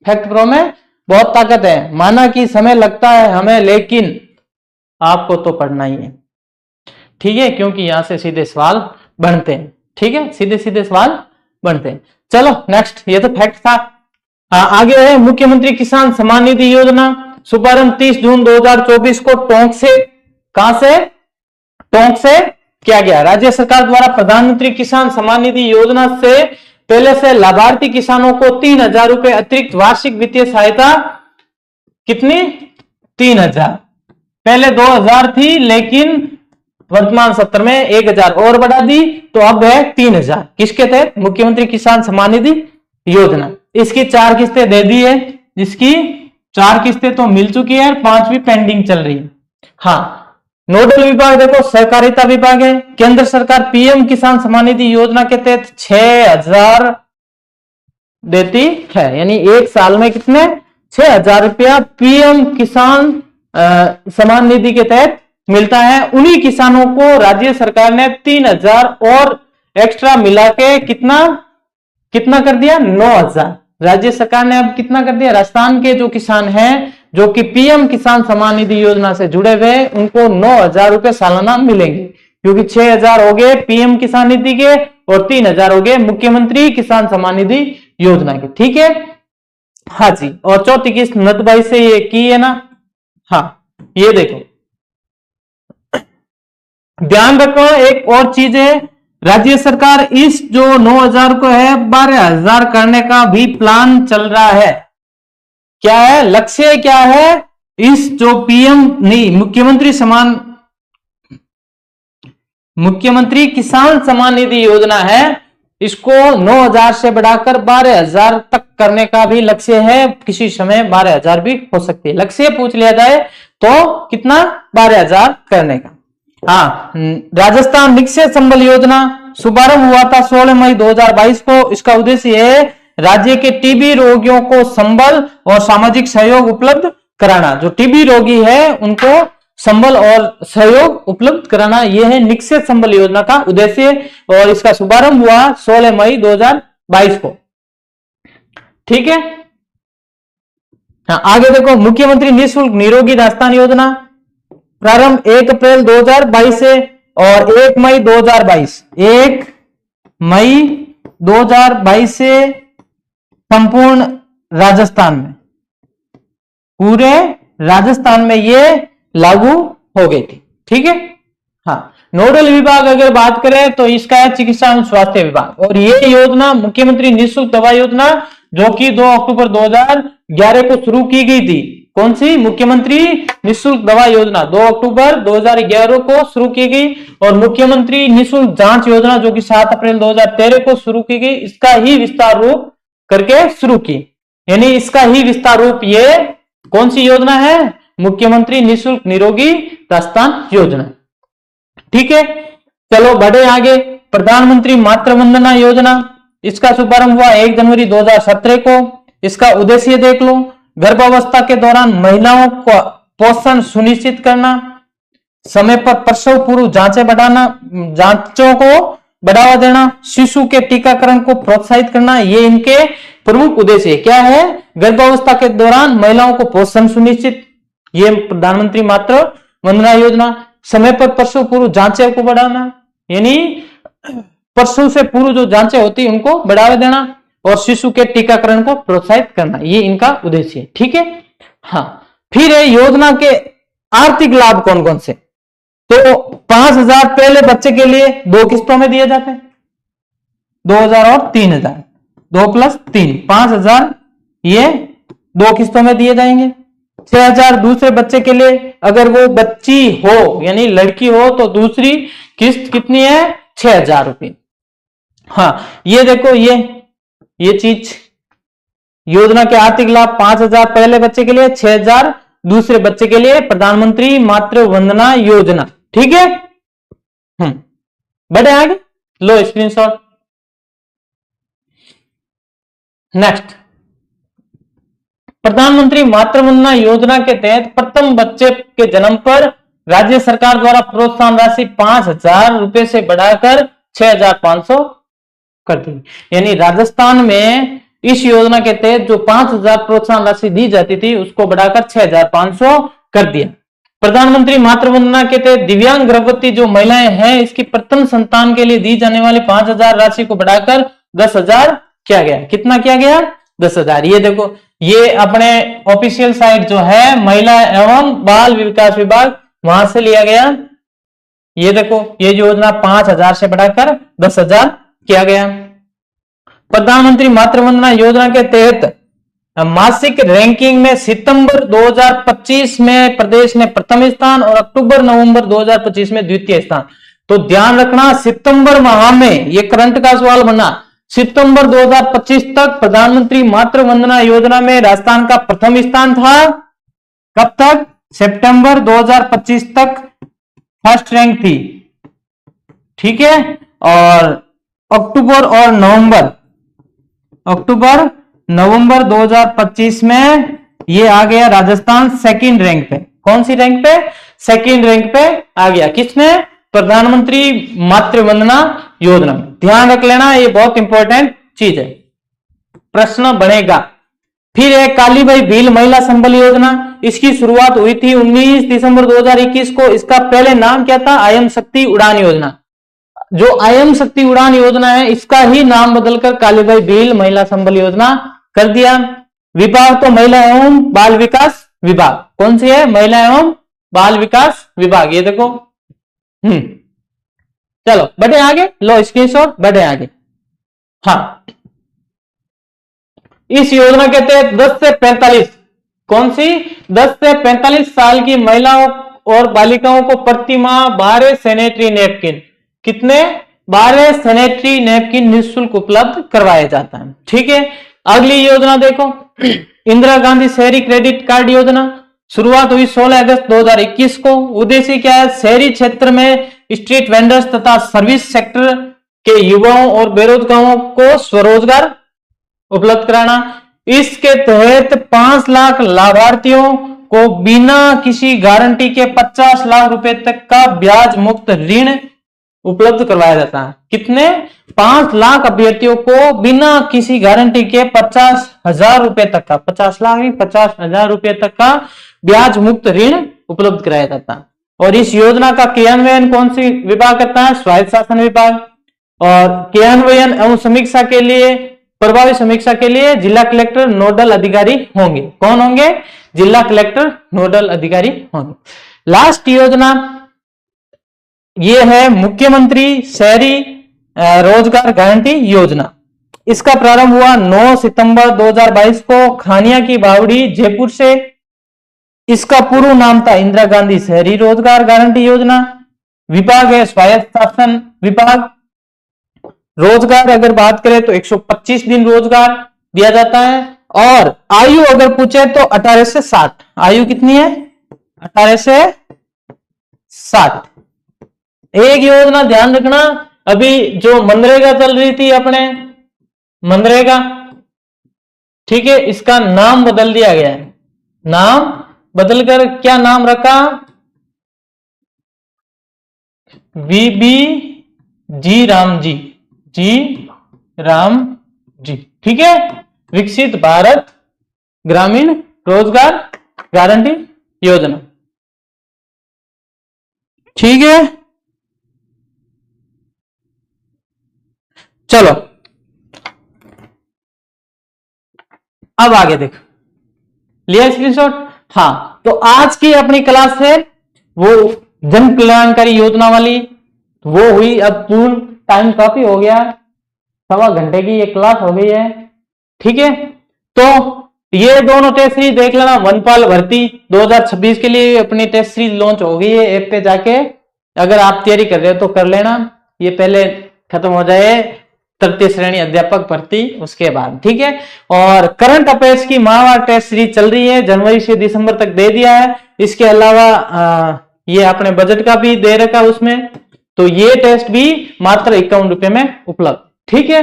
फैक्ट प्रो में बहुत ताकत है। माना कि समय लगता है हमें, लेकिन आपको तो पढ़ना ही है। ठीक है, क्योंकि यहां से सीधे सवाल बनते हैं। ठीक है, सीधे सीधे सवाल बनते हैं। चलो नेक्स्ट, ये तो फैक्ट था। आगे है मुख्यमंत्री किसान सम्मान निधि योजना। शुभारंभ 30 जून 2024 को टोंक से, कहां से? टोंक से किया गया। राज्य सरकार द्वारा प्रधानमंत्री किसान सम्मान निधि योजना से पहले से लाभार्थी किसानों को 3000 रुपए अतिरिक्त वार्षिक वित्तीय सहायता कितनी? 3000। पहले 2000 थी, लेकिन वर्तमान सत्र में 1000 और बढ़ा दी, तो अब है 3000। किसके तहत? मुख्यमंत्री किसान सम्मान निधि योजना। इसकी 4 किस्तें दे दी है, इसकी 4 किस्तें तो मिल चुकी है, 5वीं पेंडिंग चल रही है। हाँ, नोडल विभाग देखो सहकारिता विभाग है। केंद्र सरकार पीएम किसान सम्मान निधि योजना के तहत 6000 देती है, यानी एक साल में कितने? 6000 रुपया पीएम किसान सम्मान निधि के तहत मिलता है। उन्हीं किसानों को राज्य सरकार ने 3000 और एक्स्ट्रा मिला के कितना कितना कर दिया? 9000। राज्य सरकार ने अब कितना कर दिया? राजस्थान के जो किसान हैं, जो कि पीएम किसान सम्मान निधि योजना से जुड़े हुए, उनको 9000 रुपए सालाना मिलेंगे, क्योंकि 6000 हो गए पीएम किसान निधि के और 3000 हो गए मुख्यमंत्री किसान सम्मान निधि योजना के। ठीक है, हाँ जी। और चौथी किस्त नत भाई से ये की है ना? हाँ, ये देखो ध्यान रखो, एक और चीज है, राज्य सरकार इस जो 9000 को है 12000 करने का भी प्लान चल रहा है। क्या है लक्ष्य? क्या है? इस जो पीएम नहीं मुख्यमंत्री किसान सम्मान निधि योजना है, इसको 9000 से बढ़ाकर 12000 तक करने का भी लक्ष्य है। किसी समय 12000 भी हो सकती है। लक्ष्य पूछ लिया जाए तो कितना? 12000 करने का। हाँ, राजस्थान निक्षय संबल योजना शुभारंभ हुआ था 16 मई 2022 को। इसका उद्देश्य है राज्य के टीबी रोगियों को संबल और सामाजिक सहयोग उपलब्ध कराना। जो टीबी रोगी है उनको संबल और सहयोग उपलब्ध कराना, यह है निक्षय संबल योजना का उद्देश्य। और इसका शुभारंभ हुआ 16 मई 2022 को। ठीक है, हाँ, आगे देखो मुख्यमंत्री निःशुल्क निरोगी राजस्थान योजना प्रारंभ 1 अप्रैल 2022 से और 1 मई 2022 1 मई 2022 से संपूर्ण राजस्थान में, पूरे राजस्थान में ये लागू हो गई थी। ठीक है, हाँ। नोडल विभाग अगर बात करें तो इसका है चिकित्सा एवं स्वास्थ्य विभाग। और ये योजना मुख्यमंत्री निःशुल्क दवा योजना, जो कि 2 अक्टूबर 2011 को शुरू की गई थी। कौन सी? मुख्यमंत्री निःशुल्क दवा योजना 2 अक्टूबर 2011 को शुरू की गई। और मुख्यमंत्री निःशुल्क जांच योजना, जो कि 7 अप्रैल 2013 को शुरू की गई, इसका ही विस्तार रूप करके शुरू की। यानी इसका ही विस्तार रूप ये कौन सी योजना है? मुख्यमंत्री निःशुल्क निरोगी राजस्थान योजना। ठीक है, चलो बढ़े आगे। प्रधानमंत्री मातृ वंदना योजना, इसका शुभारंभ हुआ 1 जनवरी 2017 को। इसका उद्देश्य देख लो, गर्भावस्था के दौरान महिलाओं को पोषण सुनिश्चित करना, समय पर प्रसव पूर्व जांचें बढ़ाना, जांचों को बढ़ावा देना, शिशु के टीकाकरण को प्रोत्साहित करना, ये इनके प्रमुख उद्देश्य क्या है? गर्भावस्था के दौरान महिलाओं को पोषण सुनिश्चित, ये प्रधानमंत्री मातृ वंदना योजना। समय पर प्रसव पूर्व जांचें को बढ़ाना, यानी प्रसव से पूर्व जो जांचें होती है उनको बढ़ावा देना, और शिशु के टीकाकरण को प्रोत्साहित करना, ये इनका उद्देश्य है। ठीक है, हाँ। फिर है योजना के आर्थिक लाभ कौन कौन से? तो 5000 पहले बच्चे के लिए 2 किस्तों में दिए जाते हैं, 2000 और 3000, 2 + 3 5000, ये 2 किस्तों में दिए जाएंगे। 6000 दूसरे बच्चे के लिए, अगर वो बच्ची हो यानी लड़की हो तो दूसरी किस्त कितनी है? 6000 रुपये। हाँ, ये देखो ये चीज, योजना के आर्थिक लाभ 5000 पहले बच्चे के लिए, 6000 दूसरे बच्चे के लिए, प्रधानमंत्री मातृ वंदना योजना। ठीक है, बढ़े आगे, लो स्क्रीनशॉट। नेक्स्ट, प्रधानमंत्री मातृ वंदना योजना के तहत प्रथम बच्चे के जन्म पर राज्य सरकार द्वारा प्रोत्साहन राशि 5000 रुपए से बढ़ाकर 6500 कर दी। यानी राजस्थान में इस योजना के तहत जो 5000 प्रोत्साहन राशि दी जाती थी उसको बढ़ाकर 6500 कर दिया। प्रधानमंत्री मातृ वंदना के तहत दिव्यांग गर्भवती जो महिलाएं हैं, इसकी प्रथम संतान के लिए दी जाने वाली 5000 राशि को बढ़ाकर 10000 किया गया। कितना किया गया? 10000। ये देखो, ये अपने ऑफिशियल साइट जो है महिला एवं बाल विकास विभाग, वहां से लिया गया। ये देखो, ये योजना 5000 से बढ़ाकर 10000 किया गया। प्रधानमंत्री मातृ वंदना योजना के तहत मासिक रैंकिंग में सितंबर 2025 में प्रदेश ने प्रथम स्थान और अक्टूबर नवंबर 2025 में द्वितीय स्थान। तो ध्यान रखना, सितंबर माह में, ये करंट का सवाल बना, सितंबर 2025 तक प्रधानमंत्री मातृ वंदना योजना में राजस्थान का प्रथम स्थान था। कब तक? सितंबर 2025 तक फर्स्ट रैंक थी, ठीक है। और अक्टूबर नवंबर 2025 में ये आ गया राजस्थान सेकंड रैंक पे। कौन सी रैंक पे? सेकंड रैंक पे आ गया। किसमें? प्रधानमंत्री मातृ वंदना योजना में। ध्यान रख लेना, ये बहुत इंपॉर्टेंट चीज है, प्रश्न बनेगा। फिर है कालीबाई भील महिला संबल योजना। इसकी शुरुआत हुई थी 19 दिसंबर 2021 को। इसका पहले नाम क्या था? आयम शक्ति उड़ान योजना। जो आयम शक्ति उड़ान योजना है, इसका ही नाम बदलकर कालीबाई भील महिला संबल योजना कर दिया। विभाग तो महिला एवं बाल विकास विभाग। कौन सी है? महिला एवं बाल विकास विभाग। ये देखो, चलो बढ़े आगे, लो स्क्रीनशॉट, बढ़े आगे। हाँ, इस योजना के तहत 10 से 45, कौन सी? 10 से 45 साल की महिलाओं और बालिकाओं को प्रति माह 12 सैनिटरी नैपकिन, कितने? 12 सैनिटरी नैपकिन निःशुल्क उपलब्ध करवाया जाता है, ठीक है। अगली योजना देखो, इंदिरा गांधी शहरी क्रेडिट कार्ड योजना। शुरुआत हुई 16 अगस्त 2021 को। उद्देश्य क्या है? शहरी क्षेत्र में स्ट्रीट वेंडर्स तथा सर्विस सेक्टर के युवाओं और बेरोजगारों को स्वरोजगार उपलब्ध कराना। इसके तहत 5 लाख लाभार्थियों को बिना किसी गारंटी के 50 लाख रुपए तक का ब्याज मुक्त ऋण उपलब्ध करवाया जाता है। कितने? 5 लाख अभ्यर्थियों को बिना किसी गारंटी के 50,000 रुपए तक का, 50 लाख नहीं, 50,000 रुपए तक का ब्याज मुक्त ऋण उपलब्ध कराया जाता है। और इस योजना का क्रियान्वयन कौन सी विभाग करता है? स्वायत्त शासन विभाग। और क्रियान्वयन एवं समीक्षा के लिए, प्रभावी समीक्षा के लिए जिला कलेक्टर नोडल अधिकारी होंगे। कौन होंगे? जिला कलेक्टर नोडल अधिकारी होंगे। लास्ट योजना ये है मुख्यमंत्री शहरी रोजगार गारंटी योजना। इसका प्रारंभ हुआ 9 सितंबर 2022 को खानिया की बावड़ी जयपुर से। इसका पूर्व नाम था इंदिरा गांधी शहरी रोजगार गारंटी योजना। विभाग है स्वायत्त शासन विभाग। रोजगार अगर बात करें तो 125 दिन रोजगार दिया जाता है। और आयु अगर पूछे तो 18 से 60। आयु कितनी है? 18 से 60। एक योजना ध्यान रखना, अभी जो मनरेगा चल रही थी अपने, मनरेगा, ठीक है, इसका नाम बदल दिया गया है। नाम बदलकर क्या नाम रखा? वीबी जी राम जी, जी राम जी, ठीक है। विकसित भारत ग्रामीण रोजगार गारंटी योजना, ठीक है। चलो अब आगे देखो, लिया स्क्रीनशॉट? हाँ, तो आज की अपनी क्लास है वो जन कल्याणकारी योजना वाली, वो हुई। अब पूर्ण टाइम काफी हो गया, 1.25 घंटे की ये क्लास हो गई है, ठीक है। तो ये दोनों टेस्ट सीरीज देख लेना। वनपाल भर्ती 2026 के लिए अपनी टेस्ट सीरीज लॉन्च हो गई है ऐप पे जाके, अगर आप तैयारी कर रहे हो तो कर लेना। ये पहले खत्म हो जाए तृतीय श्रेणी अध्यापक भर्ती, उसके बाद, ठीक है। और करंट अफेयर्स की माहवार टेस्ट सीरीज चल रही है, जनवरी से दिसंबर तक दे दिया है। इसके अलावा ये अपने बजट का भी दे रखा उसमें, तो ये टेस्ट भी मात्र 51 रुपए में उपलब्ध, ठीक है।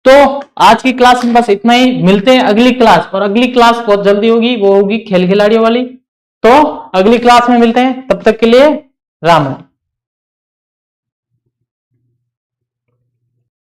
तो आज की क्लास में बस इतना ही, मिलते हैं अगली क्लास, और अगली क्लास बहुत जल्दी होगी, वो होगी खेल खिलाड़ियों वाली। तो अगली क्लास में मिलते हैं, तब तक के लिए राम राम।